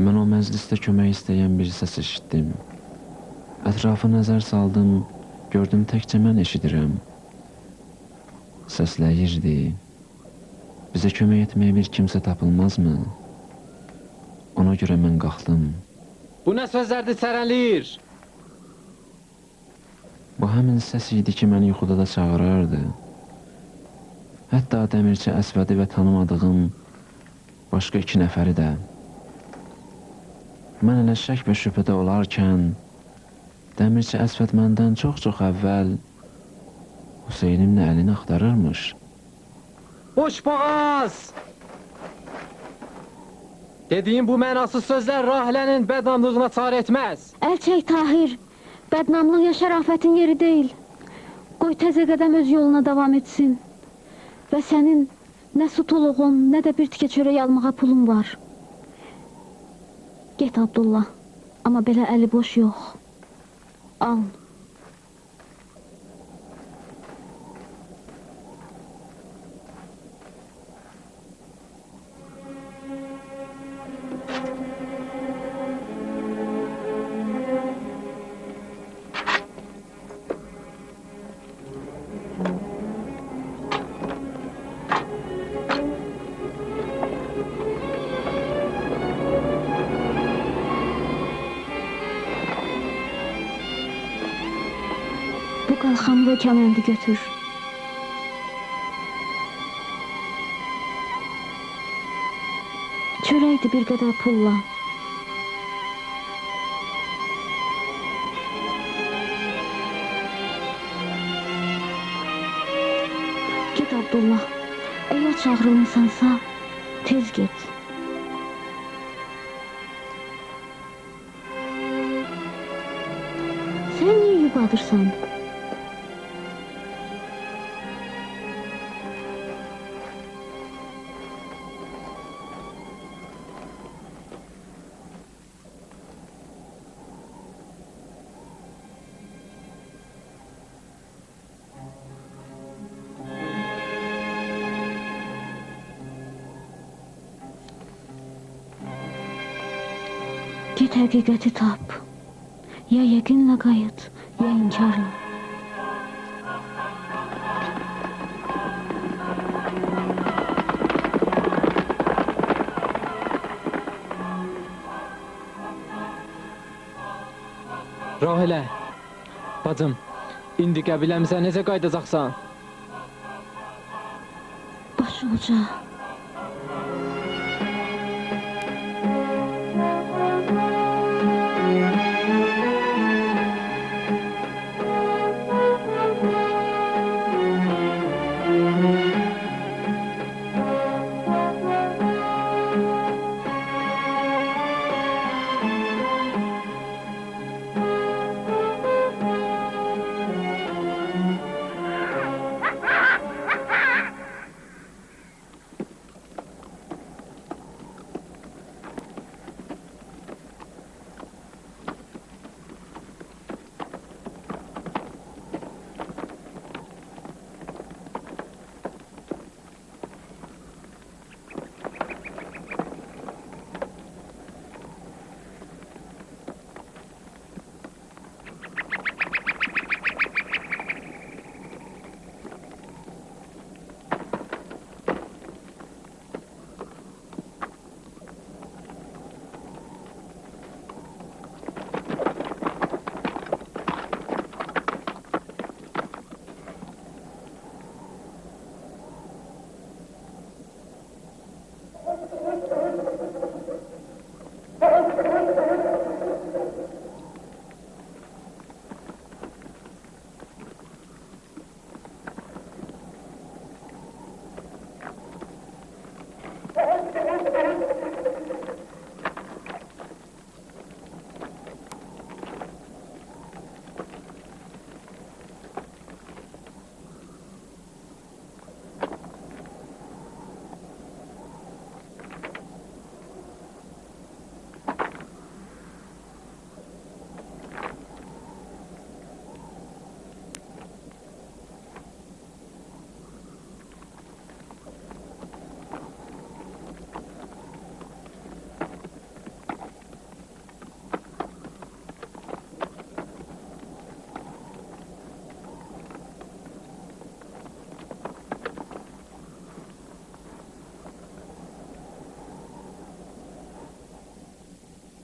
Mən o məclisdə kömək istəyən bir səs eşitdim. Ətrafa nəzər saldım, gördüm təkcə mən eşidirəm. Səsləyirdi. Bizə kömək etməyə bir kimsə tapılmazmı? Ona görə mən qalxdım. Bu nə sözlərdir sərənləyir? Bu həmin səs idi ki, məni yuxuda da çağırardı. Hətta Dəmirçi Əsvədi və tanımadığım başqa 2 nəfəri də. Mən elə şək və şübhədə olarkən, Dəmirçi Əsvəd məndən çox-çox əvvəl Hüseynimin əlini axtarırmış. Boş boğaz! Dediyim bu mənasız sözlər Rahilənin bədnamlığına çarə etməz. Əl çək Tahir, bədnamlıq ya şərafətin yeri deyil. Qoy təzə qədəm öz yoluna davam etsin. Və sənin nə su tuluğun, nə də bir tikə çörək almağa pulun var. Get Abdullah, amma belə əli boş yox. Al. Bu qalxanı və kəməndi götür. Çörəkdir bir qədər pulla. Get Abdullah, əgər çağırılmısansa, tez get. Sən niyə yubadırsan? Git həqiqəti tap. Ya yəqinlə qayıt, ya inkarla. Rahilə, bacım, indi qəbiləmizə necə qayıdacaqsan? Başı uca.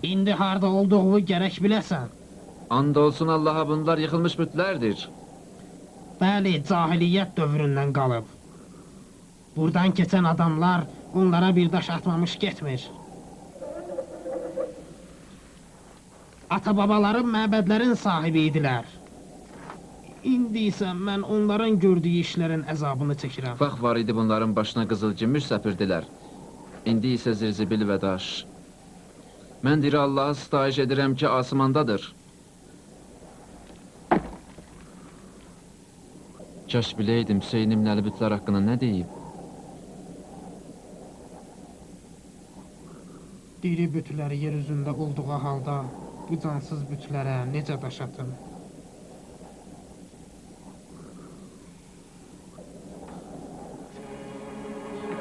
İndi harda olduğu gərək biləsən. And olsun Allaha bunlar yıxılmış bütlərdir. Bəli, cahiliyyət dövründən qalıb. Buradan keçən adamlar onlara bir daş atmamış getmir. Ata-babalarım məbədlərin sahibi idilər. İndi isə mən onların gördüyü işlərin əzabını çəkirəm. Vaxt var idi bunların başına qızıl gümüş səpirdilər. İndi isə zirzibil və daş. Mən diri Allah'a sitayiş edirəm ki, asmandadır. Kaş biləydim Hüseyin İbn Əli bütlər haqqında nə deyib? Diri bütlər yer üzündə olduğu halda bu cansız bütlərə necə daş atım?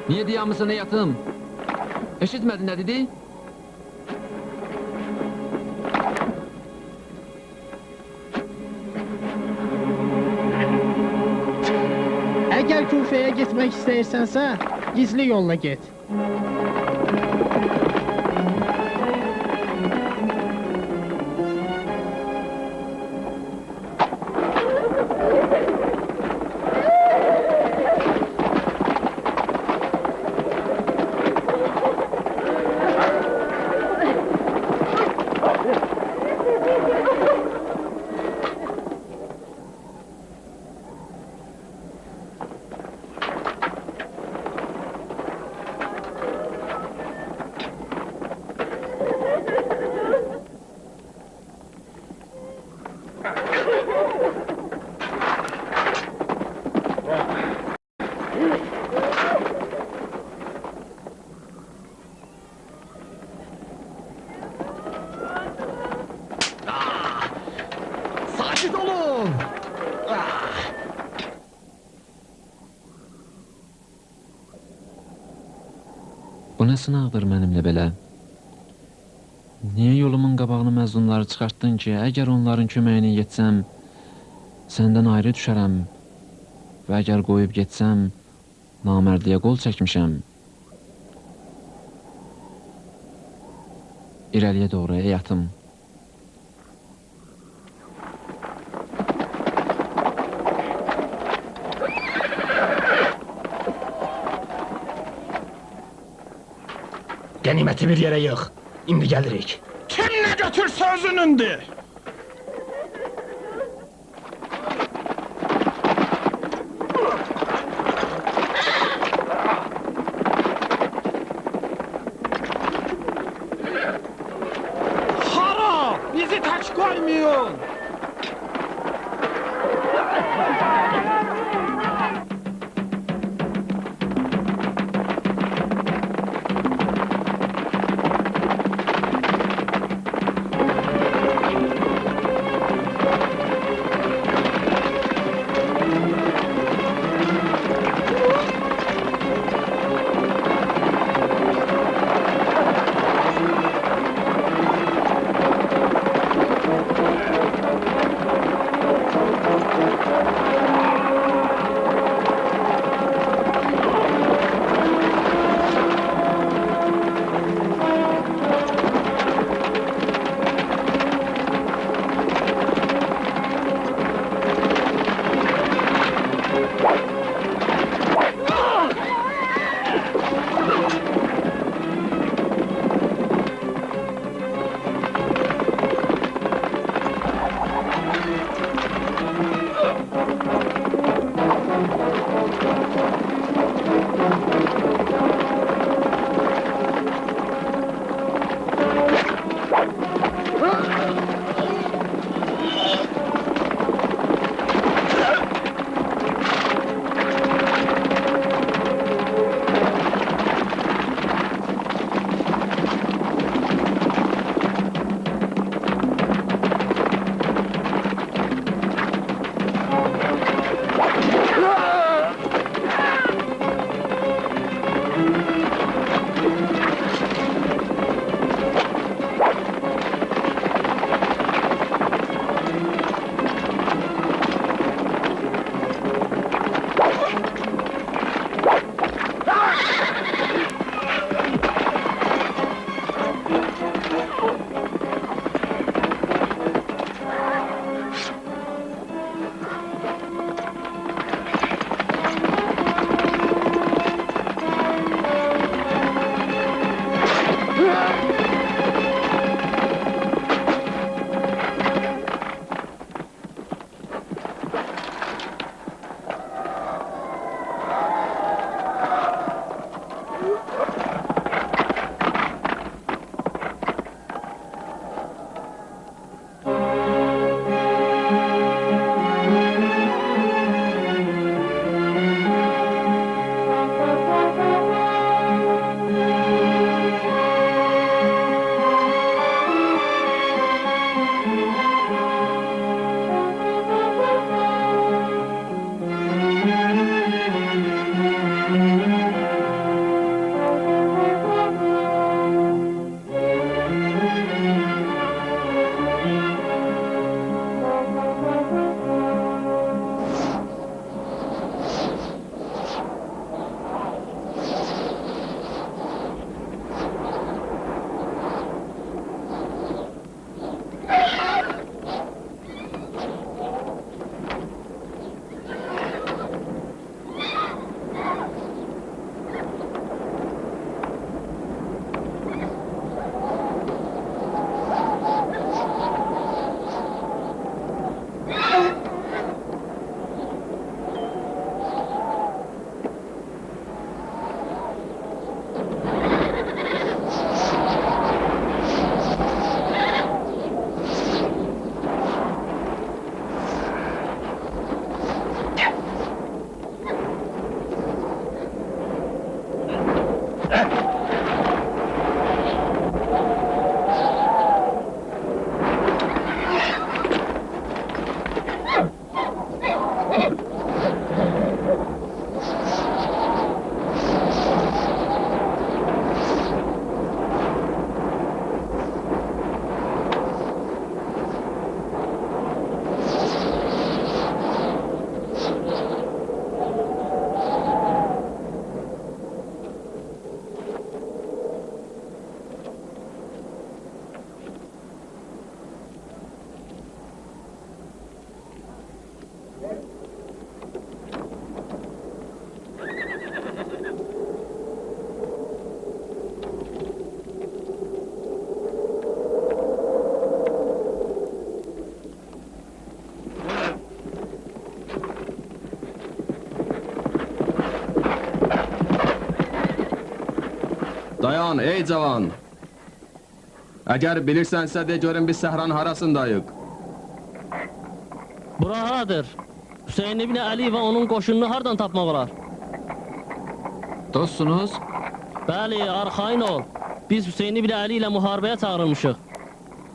Niye diyamısın yatım? Eşitmedin ne dedi? Əgər Kufəyə getmək istəyirsənsə, gizli yolla get. Sakit olun! Bu nə sınaqdır mənimlə belə? Niyə yolumun qabağını məzlumları çıxartdın ki, əgər onların köməyini yetsəm, səndən ayrı düşərəm və əgər qoyub getsəm, namərdliyə qol çəkmişəm. İrəliyə doğru, ey atım. Qəniməti bir yerə yığ. İndi gəlirik. Kim nə götürsə özünündür. Hara! Bizi tək qoymayın! Dayan, ey cavan. Əgər bilirsənsə, de görün biz səhranın harasındayıq. Bura haradır? Hüseyin İbni Əli və onun qoşununu hardan tapmaq olar? Dostsunuz? Bəli, arxayın ol. Biz Hüseyin İbni Əli ilə müharibəyə çağırılmışıq.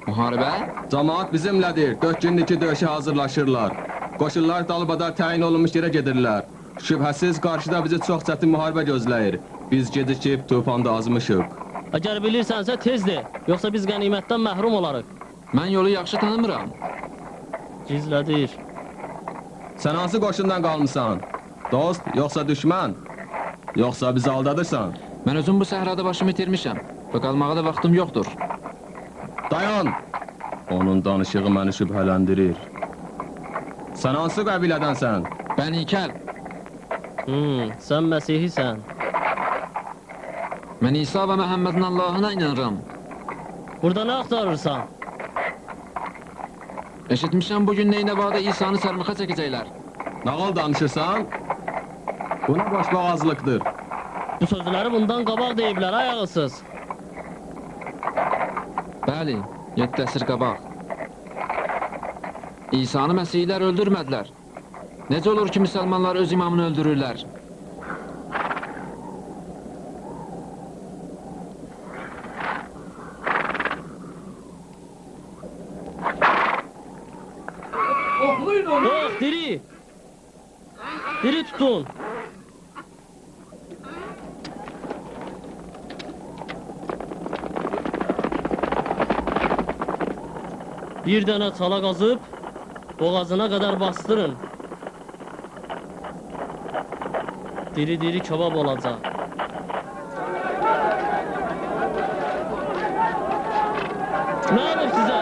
Müharibə? Camaat bizimlədir. 4 günlük döyüşə hazırlaşırlar. Qoşunlar dalbadar təyin olunmuş yerə gedirlər. Şübhəsiz qarşıda bizi çox çətin müharibə gözləyir. Biz gecikib tufanda azmışıq. Əgər bilirsənsə tezdir, yoxsa biz qənimətdən məhrum olarıq. Mən yolu yaxşı tanımıram. Gizlədir. Sən hansı qoşundan qalmısan? Dost, yoxsa düşmən? Yoxsa bizi aldadırsan? Mən özüm bu səhrada başımı itirmişəm və qalmağa da vaxtım yoxdur. Dayan! Onun danışığı məni şübhələndirir. Sən hansı qəbilədənsən? Bəni Kəl. Sən Məsihisən. Mən İsa və Məhəmmədin Allahına inanıram. Burada nə axtarırsan? Eşitmişəm bugün Neynəvada İsanı sərmıxa çəkəcəklər. Nağıl danışırsan? Bu nə boşboğazlıqdır? Bu sözləri bundan qabaq deyiblər, ayağısız. Bəli, 7 əsr qabaq. İsanı Məsihlər öldürmədilər. Necə olur ki, müsəlmanlar öz imamını öldürürlər? Ox, diri! Diri tutun! Bir dənə çala qazıb, boğazına qədər bastırın. Diri-diri kebab olacaq. Nə olub sizə?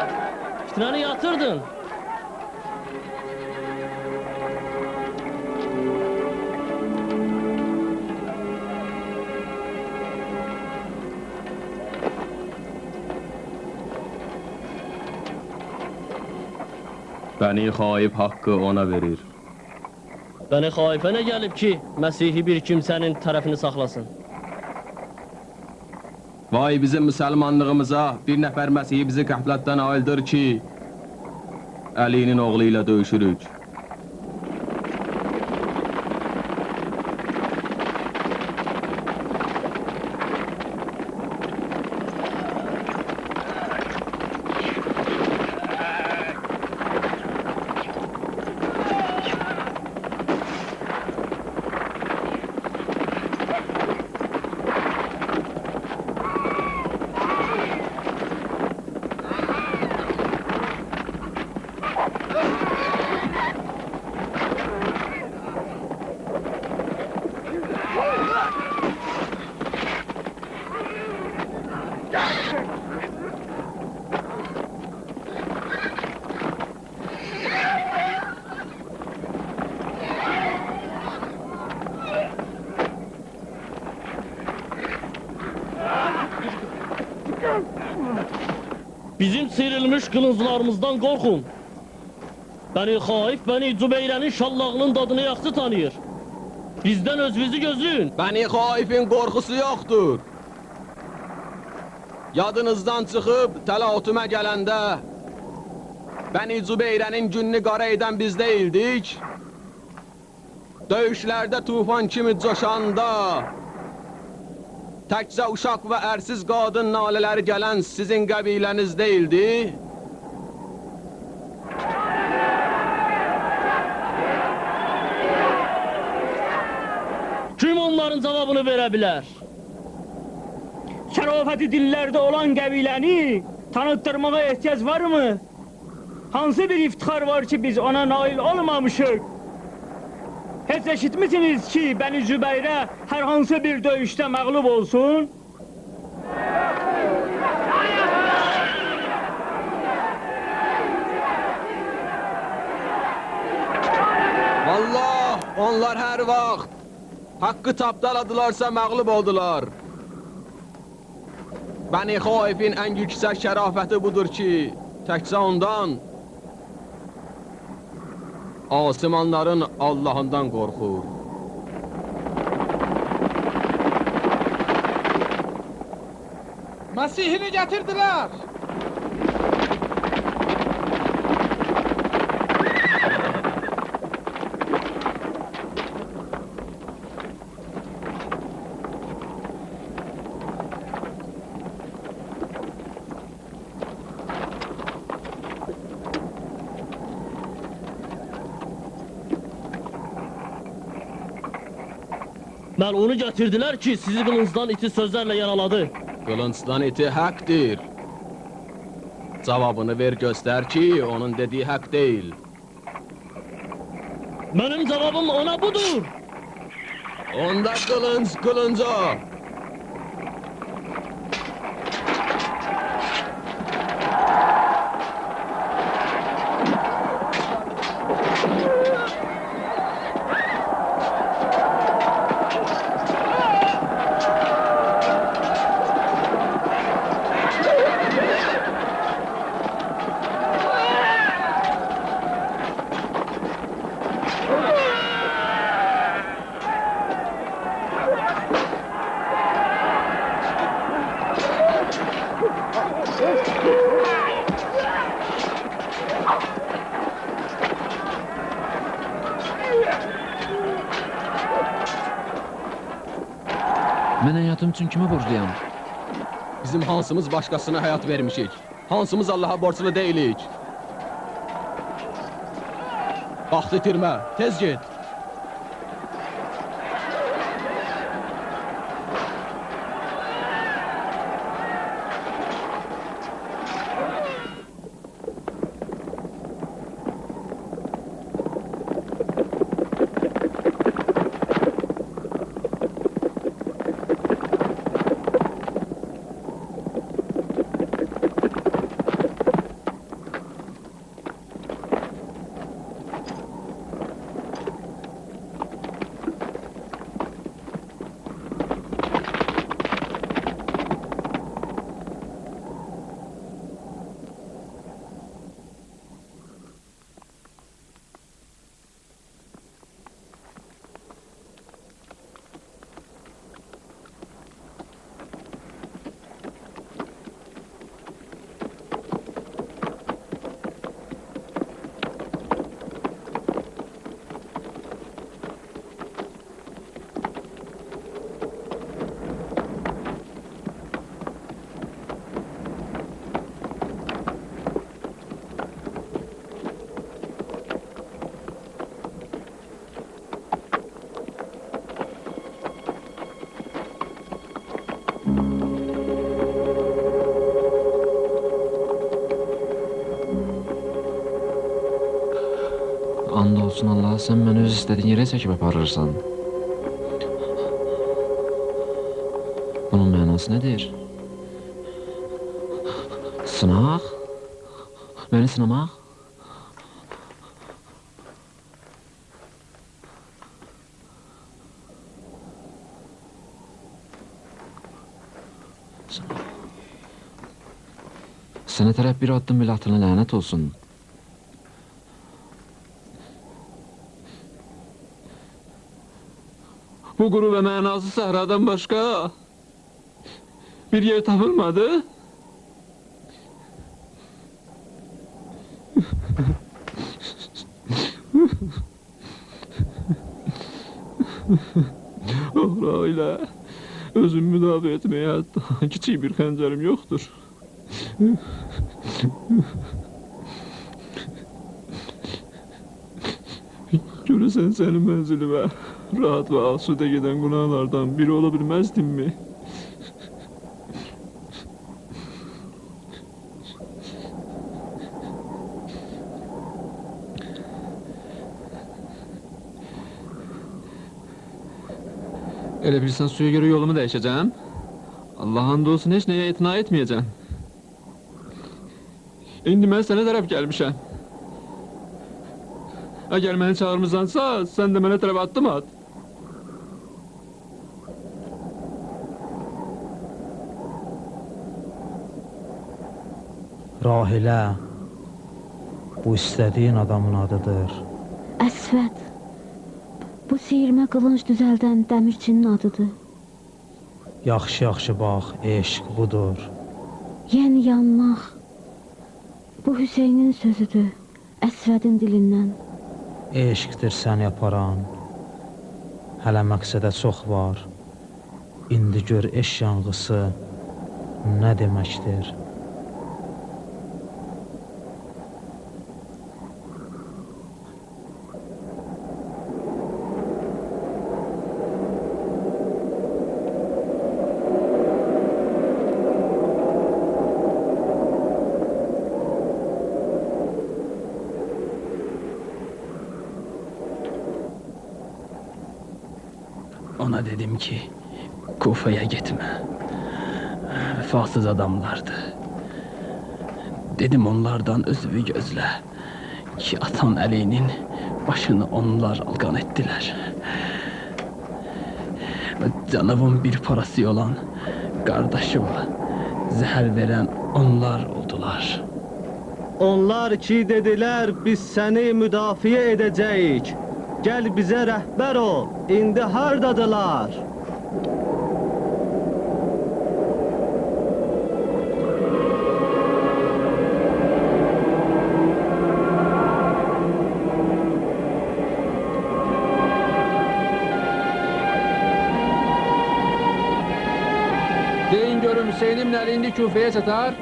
Fitrəni yatırdın. Bəni xaib haqqı ona verir. Bəni xaifə nə gəlib ki, Məsihi bir kimsənin tərəfini saxlasın? Vay bizim müsəlmanlığımıza, bir nəfər Məsihi bizi qəflətdən ayıldır ki, Əlinin oğlu ilə döyüşürük. Bizim sıyrılmış kılınclarımızdan korkun. Bəni xaif, Bəni Cübeyrənin şallağının dadını yaxşı tanıyır. Bizdən özünüzü gözləyin. Bəni xaifin qorxusu yoxdur. Yadınızdan çıxıb təlatümə gələndə Bəni Cübeyrənin gününü qara edən biz deyildik. Döyüşlərdə tufan kimi coşanda təkcə uşaq və ərsiz qadın nalələri gələn sizin qəbiləniz deyildi. Kim onların cavabını verə bilər? Şərafəti dillərdə olan qəbiləni tanıtdırmağa ehtiyac varmı? Hansı bir iftixar var ki biz ona nail olmamışıq? Heç eşitmisiniz ki Bəni Cübeyrə hər hansı bir döyüşdə məğlub olsun? Vallah, onlar hər vaxt haqqı tapdaladılarsa məğlub oldular. Bəni xaifin ən yüksək şərafəti budur ki, təkcə ondan asimanların Allahından qorxur. Məsihini gətirdilər. Məlunu gətirdilər ki, sizi qılıncdan iti sözlərlə yaraladı. Qılıncdan iti haqdır. Cavabını ver göstər ki, onun dediyi haqq deyil. Mənim cavabım ona budur. Onda qılınc qılınca. Mən həyatım üçün kimə borcluyam? Bizim hansımız başqasına həyat vermişik? Hansımız Allaha borclu deyilik? Vaxt itirmə, tez get. And olsun Allah, sən məni öz istədiyin yerə çəkib aparırsan. Bunun mənası nədir? Sınaq? Məni sınamaq? Sənə tərəf bir addım belə atına lənət olsun. Bu quru və mənasız səhradan başqa bir yer tapılmadı. Ohra ilə özümü müdafiə etməyə hətta kiçik bir xəncərim yoxdur. Görəsən sənin mənzilimə rahat və asudə gedən qonaqlardan biri ola bilməzdinmi? Elə bilirsən suya görə yolumu dəyişəcəm? Allah and olsun, heç nəyə etina etməyəcəm. İndi mən sənə tərəf gəlmişəm. Əgər məni çağırmısansa, sən də mənə tərəf addım at. Rahilə, bu istədiyin adamın adıdır. Əsvəd, bu siyirmə qılınc düzəldən dəmirçinin adıdır. Yaxşı-yaxşı bax, eşq budur. Yəni yanmaq. Bu Hüseynin sözüdür, Əsvədin dilindən. Eşqdir səni aparan. Hələ məqsədə çox var. İndi gör eş yanğısı nə deməkdir? Ona dedim ki, Kufa'ya gitme. Vefasız adamlardı. Dedim onlardan özümü gözle. Ki atan Ali'nin başını onlar algan ettiler. Canavın bir parası olan kardeşime zehir veren onlar oldular. Onlar ki dediler biz seni müdafiye edeceğiz. Gel bize rehber ol. İndi hardadılar? Deyin görüm Hüseyin'in indi Küfe'ye satar.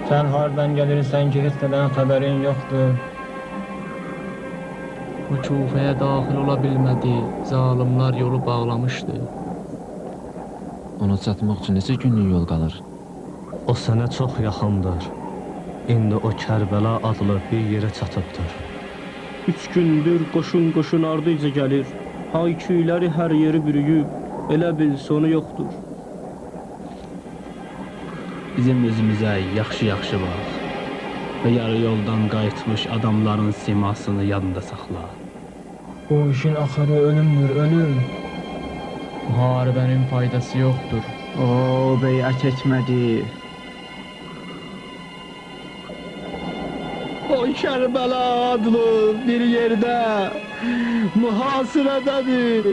Sen hardan gelirsen ki hiç neden haberin yoktu. Bu Küfe'ye dahil olabilmedi. Zalimler yolu bağlamıştı. Ona çatmaq üçün neçə günlük yol qalır? O sənə çox yaxındır. İndi o Kərbəla adlı bir yerə çatıbdır. 3 gündür qoşun ardıyca gəlir. Hayküyləri hər yeri bürüyüb. Elə bil sonu yoxdur. Bizim özümüzə yaxşı bax. Və yarı yoldan qayıtmış adamların simasını yadında saxla. Bu işin axırı ölümdür, ölüm. Müharibenin faydası yoktur. O beyət etmədi. O Kərbəla adlı bir yerdə mühasirədədir.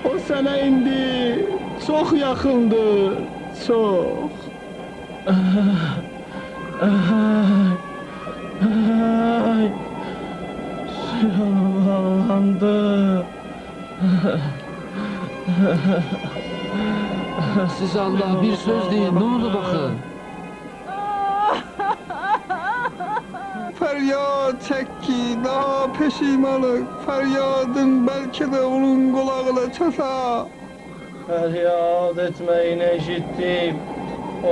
O sənə indi çox yaxındır, çox. Silahlandı. Siz Allah bir söz deyin, ne oldu bakın? Feryat çək ki, daha peşimanıq. Feryadın bəlkə də onun qulağına çata. Feryad etməyini eşitdim.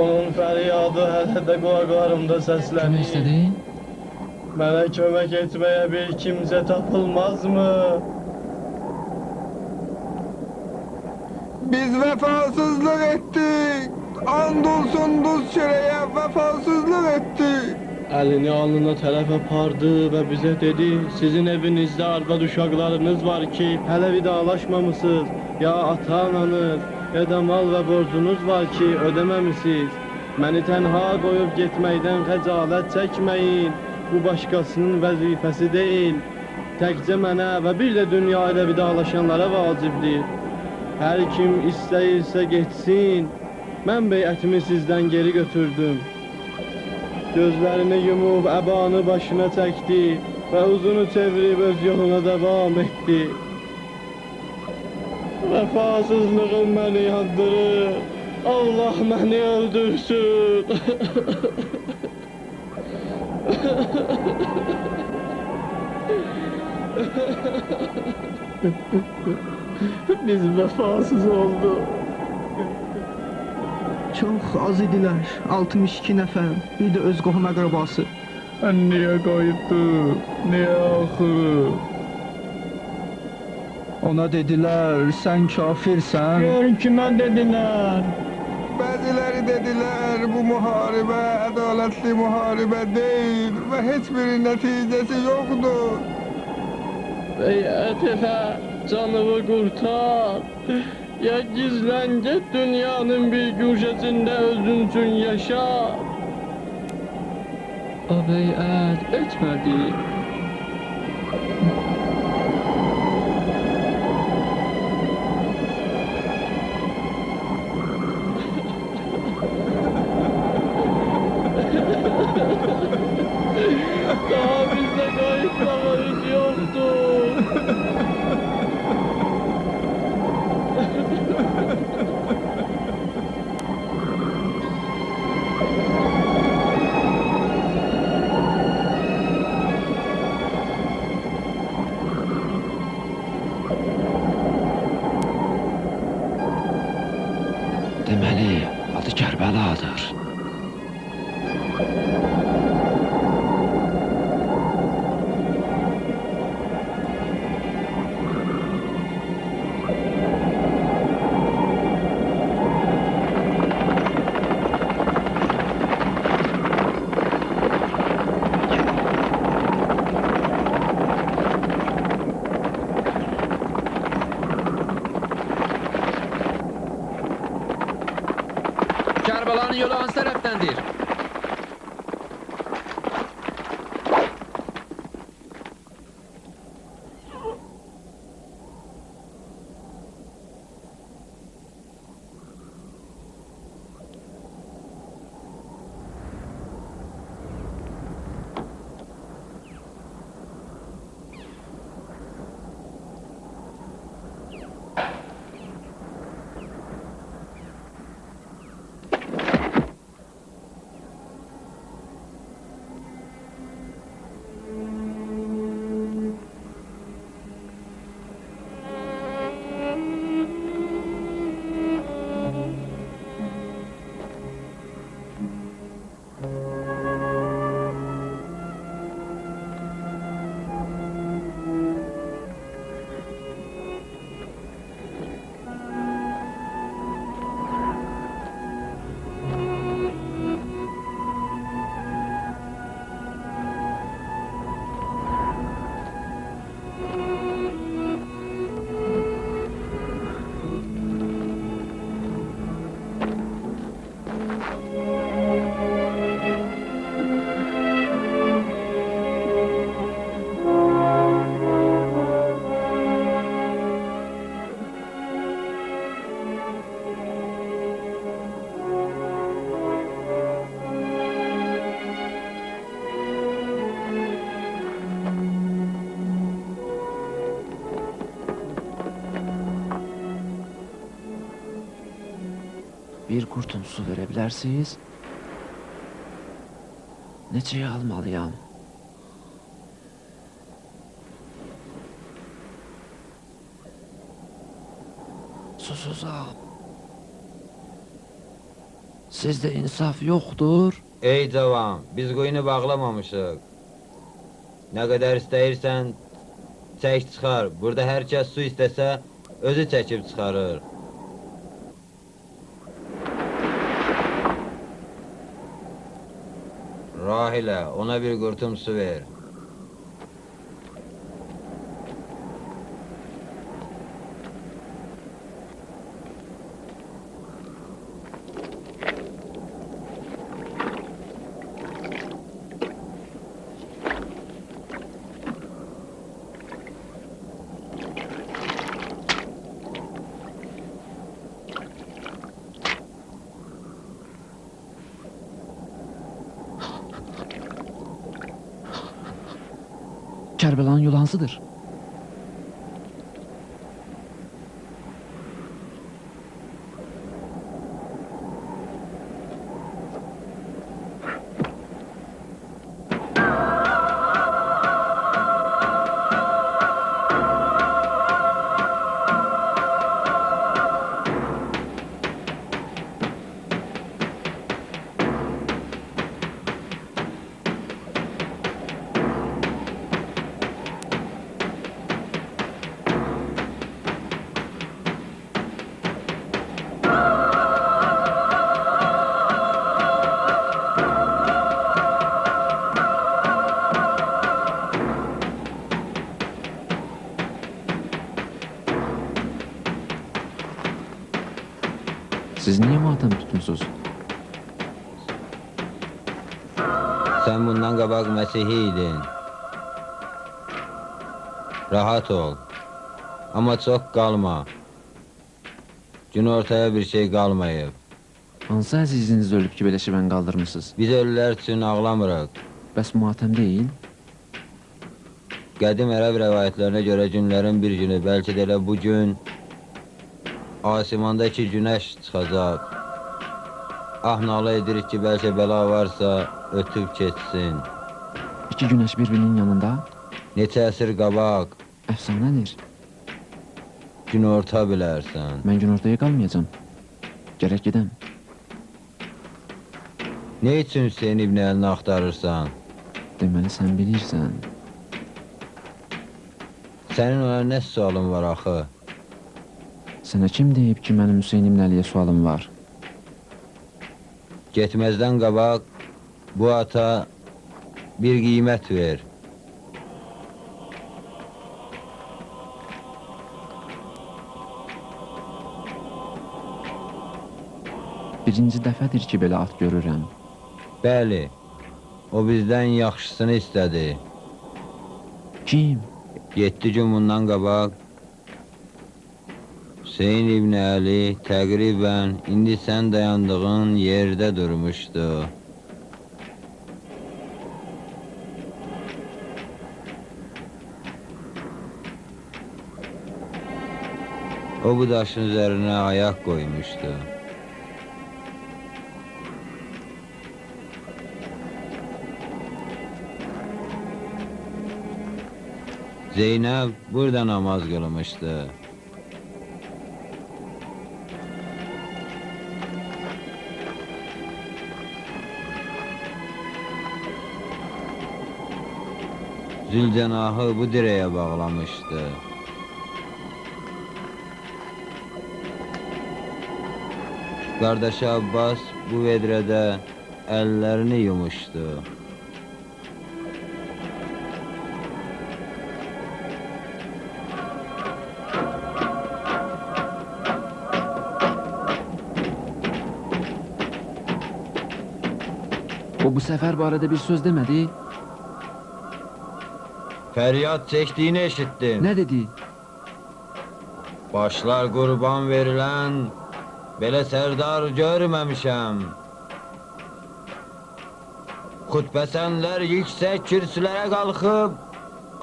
Onun feryadı hələ də qulaqlarımda səslənir. Kim istedin? Mənə kömək etməyə bir kimsə tapılmazmı? Biz vefasızlıq etdik. And olsun duz çörəyə vefasızlıq etdik. Əlini alnına tərəf apardı və bizə dedi, sizin evinizdə arvad uşaqlarınız var ki, hələ vidalaşmamısınız. Ya ata-ananız, ya da mal və borcunuz var ki, ödəməmisiniz. Məni tənha qoyub getməkdən xəcalət çəkməyin. Bu başqasının vəzifəsi deyil. Təkcə mənə və bir də dünya ilə vidalaşanlara vacibdir. Hər kim istəyirsə getsin. Mən beyətimi sizdən geri götürdüm. Gözlərini yumub əbanı başına çəkdi və uzunu çevirib öz yoluna devam etdi. Vəfasızlığım məni yandırır. Allah məni öldürsün. Biz vefasız olduq. Çox az idilər, 62 nəfər, bir də öz qohum əqrabası. Niyə qayıtdıq, niyə axı? Ona dedilər, sən kafirsən. Gör kimə dedilər. Bəziləri dedilər, bu müharibə ədalətli müharibə deyil və heç bir nəticəsi yoxdur. Beyət elə, canımı qurtar. Ya gizlən get dünyanın bir güşəsində özün üçün yaşa. O beyət etmədi. Daha bizde kayıtlamayız yoktu. Deməli, adı Kərbəladır. Kərbəlanın yolu hansı tərəfdəndir? Bir qurtum su verə bilərsiniz? Neçəyə almalıyam? Susuzam. Sizdə insaf yoxdur? Ey cavan, biz qoyunu bağlamamışıq. Nə qədər istəyirsən, çək çıxar. Burada hər kəs su istəsə, özü çəkib çıxarır. Rahilə, ona bir qurtum su ver. Kərbəlanın yolu hansıdır? Siz niye matem tutmuşsunuz? Sən bundan qabaq Məsihi idin. Rahat ol. Amma çox qalma. Gün ortaya bir şey qalmayıb. Hansı əziziniz ölüb ki, belə şivən qaldırmısınız? Biz ölülər üçün ağlamırıq. Bəs matəm deyil? Qədim ərəb rəvayətlərinə görə günlərin bir günü, bəlkə də elə bu gün asimandakı günəş çıxacaq. Ah, nalə edirik ki, bəlkə bəla varsa ötüb keçsin. İki günəş bir-birinin yanında? Neçə əsr qabaq. Əfsanədir. Gün orta bilərsən. Mən gün ortaya qalmayacam. Gərək gedəm. Ne üçün Hüseyin İbni Əlini axtarırsan? Deməli, sən bilirsən. Sənin ona nə sualın var axı? Sənə kim deyib ki, mənim Hüseyin İbni Əliyə sualım var? Getməzdən qabaq bu ata bir qiymət ver. Birinci dəfədir ki, belə at görürəm. Bəli, o bizdən yaxşısını istədi. Kim? 7 gün bundan qabaq Hüseyin İbni Əli təqribən indi sən dayandığın yerdə durmuşdu. O bu daşın üzərinə ayaq qoymuşdu. Zeynəb burada namaz qılmışdı. Zülcənahı bu dirəyə bağlamışdı. Qardaşı Abbas bu vedrədə əllərini yumuşdu. O bu səfər barədə bir söz demədi? Fəryad çəkdiyini eşitdim. Nə dedi? Başlar qurban verilən belə sərdar görməmişəm. Xutbəsənlər yüksək kürsülərə qalxıb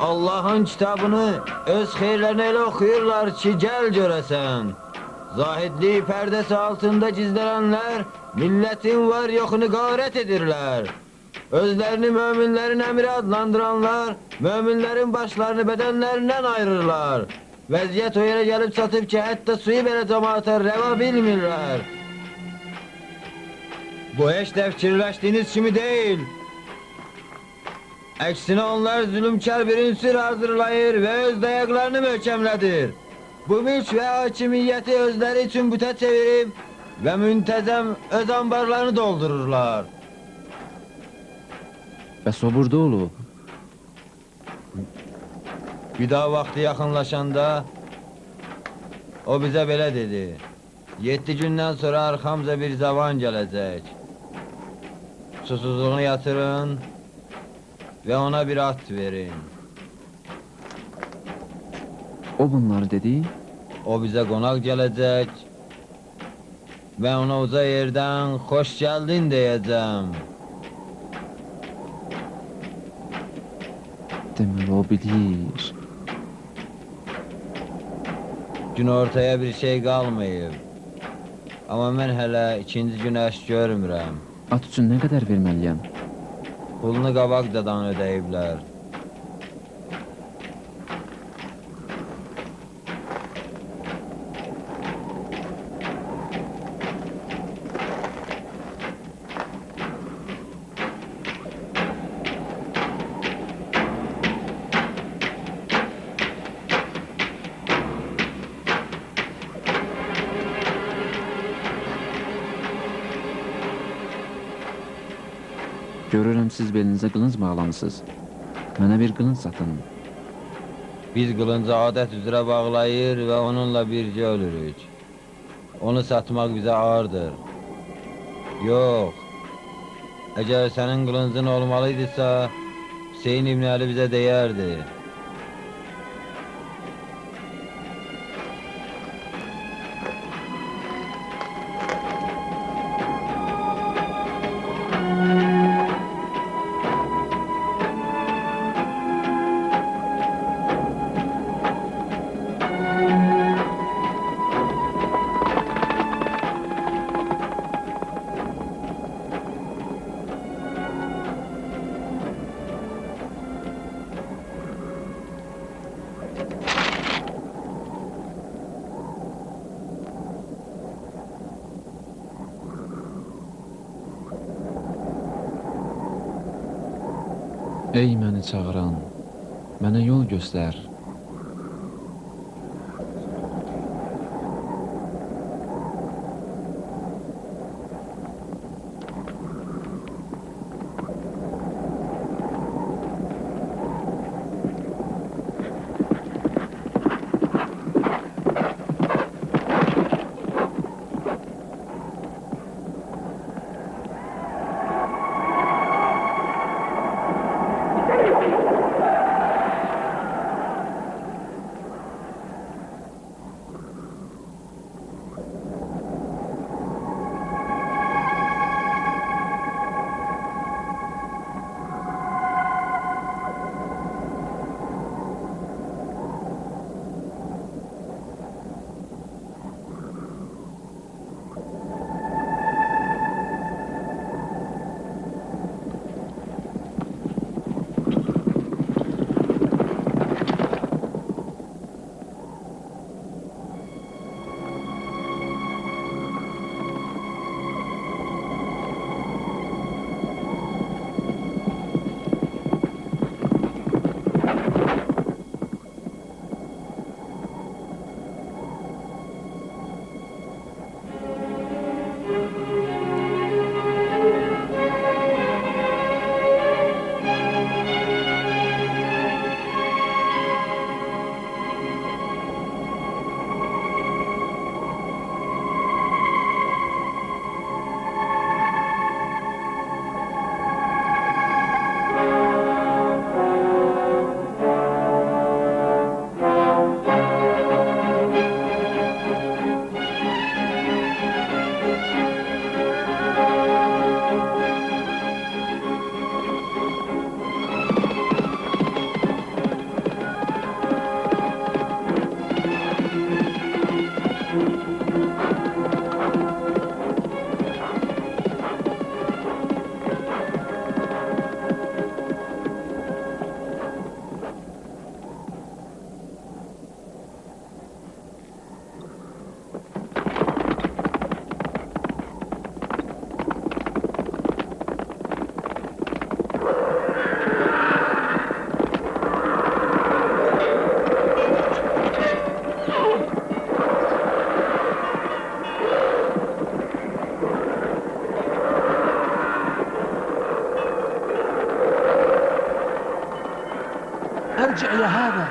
Allahın kitabını öz xeyirlərinə elə oxuyurlar ki, gəl görəsən. Zahidlik pərdəsi altında gizlənənlər milletin var yoxunu qarət edirlər. Özlərini möminlərin əmri adlandıranlar möminlərin başlarını bədənlərindən ayırırlar. Vəziyyət o yerə gəlib çatıb ki, hətta suyu belə cəmaata rəva bilmirlər. Bu heç də fikirləşdiyiniz kimi deyil. Əksinə onlar zülümkar bir ünsür hazırlayır və öz dayaqlarını möhkəmlədir. Bu mülk və hakimiyyəti özləri üçün bütə çevirib və müntəzəm öz ambarlarını doldururlar. Bəs o burada olub? Vida vaxtı yaxınlaşanda o bizə belə dedi. 7 gündən sonra arxamıza bir zavan gələcək. Susuzluğunu yatırın və ona bir at verin. O bunları dedi? O bizə qonaq gələcək və ona uca yerdən xoş gəldin deyəcəm. Deməli, o bilir. Gün ortaya bir şey qalmayıb. Amma mən hələ ikinci günəş görmürəm. At üçün nə qədər verməliyəm? Pulunu qabaqdadan ödəyiblər. Görürəm, siz belinizə qılınc bağlamısınız. Mənə bir qılınc satın. Biz qılıncı adət üzrə bağlayır və onunla bircə ölürük. Onu satmaq bizə ağırdır. Yox, Eğer senin kılıncın olmalıydısa, Hüseyin İbni Ali bize değerdi. Ey məni çağıran, mənə yol göstər. ارجع يا هذا.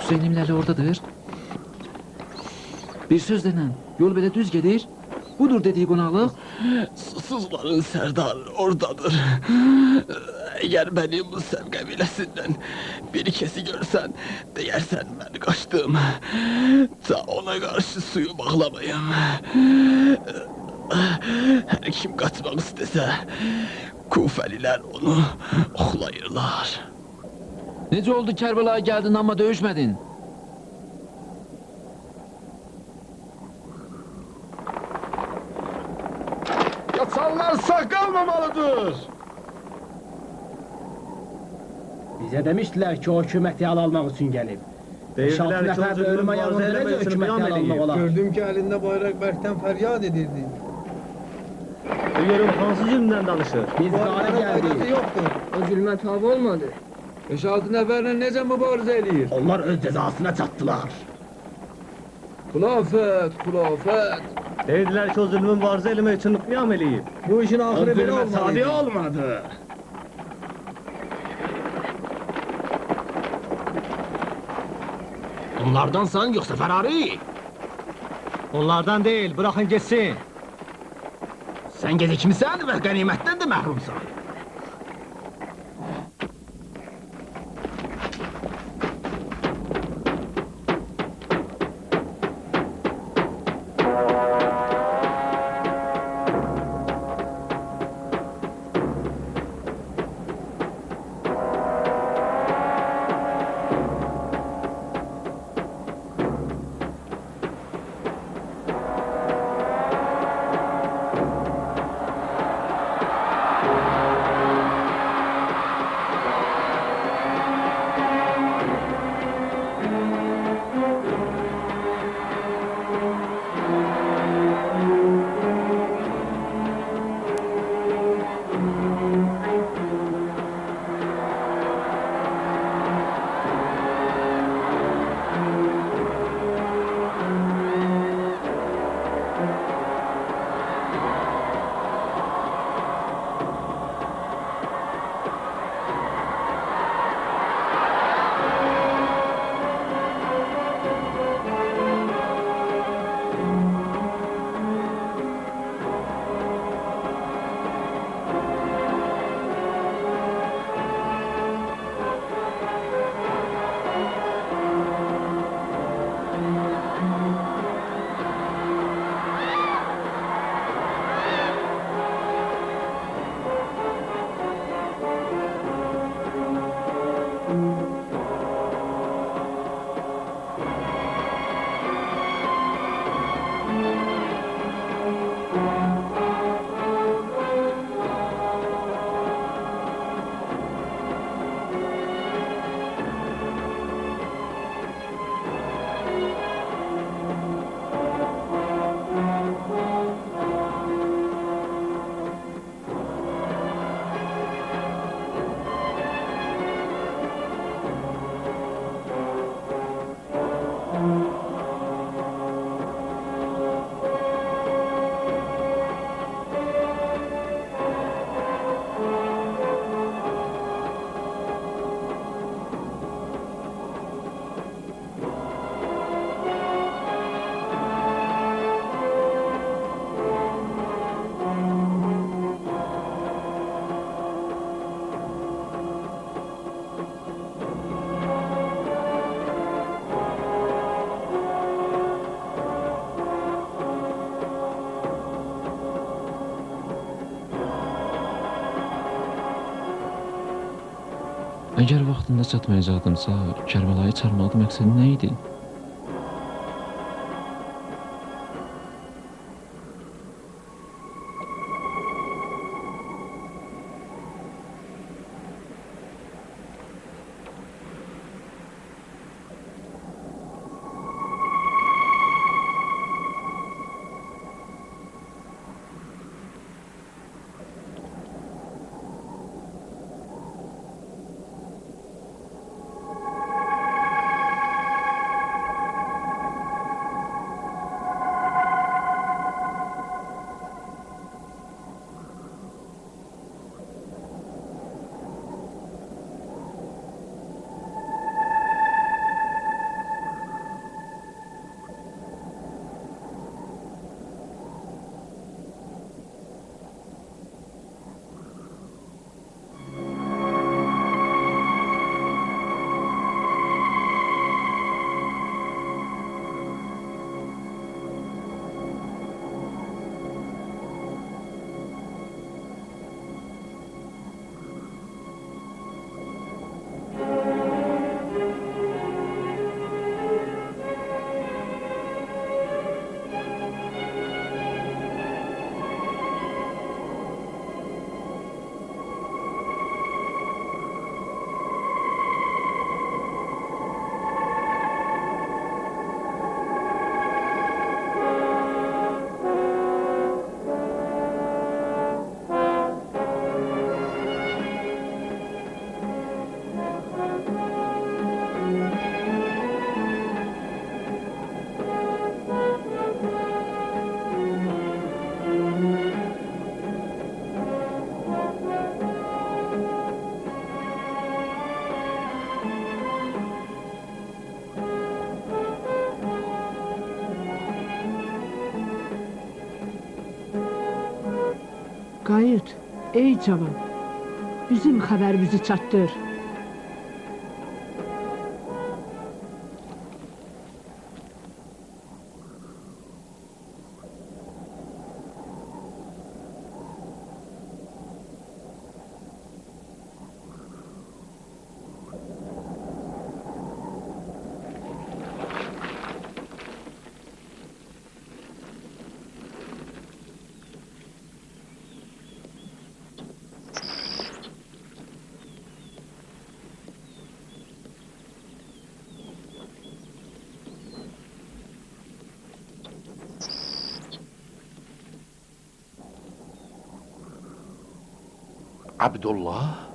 Hüseyin İbni Ali oradadır. Bir söz denən, yol belə düz gedir. Budur dediği qonaqlıq. Susuzların serdarı oradadır. Eğer benim bu Sev kabilesinden bir kesi görsen, deyersen ben kaçtım. Ta ona karşı suyu bağlamayayım. Her kim kaçmak istese, Kufeliler onu oxlayırlar. Necə oldu Kərbəlaya gəldin amma döyüşmədin? Yatanlar sağ kalmamalıdır. Bize demiştiler ki o hükümeti al almak için gelip. Deyirlər ki, o zülmün mübarizə eləmək üçün qiyam eləyib. Gördüm ki, əlində bayraq bərkdən fəryad edirdi. Görüm, hansı zülmdən danışır? Biz qari gəldik. Yoxdur. O zülmə tabi olmadı. 5-6 nəfərlə necə mübarizə eləyir? Onlar öz cəzasına çatdılar. Xulafət, xulafət. Deyirlər ki, o zülmün mübarizə eləmək üçün qiyam eləyib. Bu işin axırı belə olmadı. Sadi olmadı. Onlardansan yoxsa fərari? Onlardan deyil, bırakın geçsin. Sən gecikmisən və qənimətdən də məhrumsan. Əgər vaxtında çatmayacaqdımsa, Kərbəlayı çağırmaqda məqsədi nə idi? Qayıt, ey cavan. Bizim xəbərimizi çatdır. Abdullah?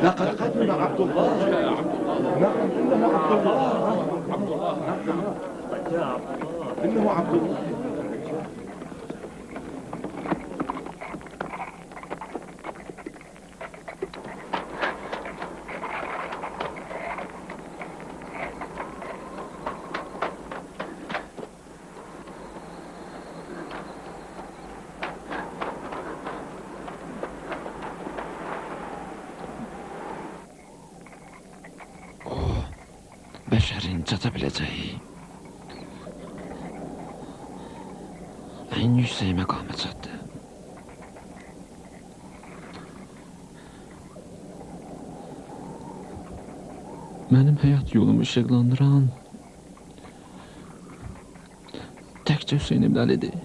لقد قدم عبد الله. نعم إنه عبد الله. عبد الله. نعم إنه عبد الله. Bəşərin çata biləcəyi ən yüksək məqama çatdı. Mənim həyat yolumu işıqlandıran təkcə Hüseyn ibn Əlidir.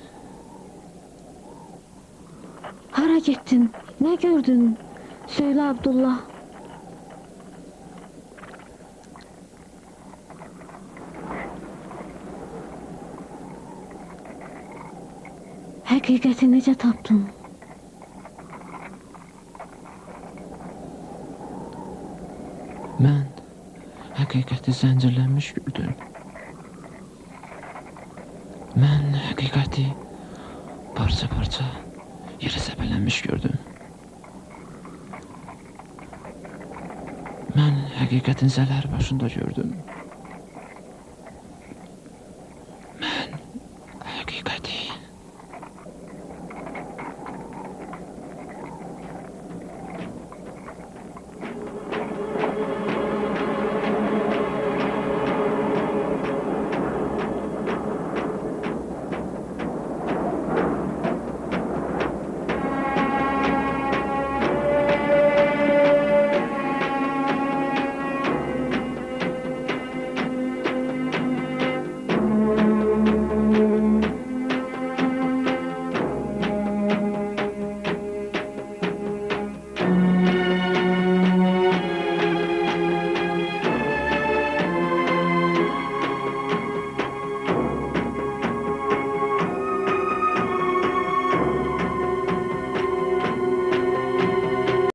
Hara getdin? Nə gördün? Söylə Abdullah. Həqiqəti necə tapdın? Mən həqiqəti zəncirlənmiş gördüm. Mən həqiqəti parça-parça yerə səpələnmiş gördüm. Mən həqiqətin zələr başında gördüm.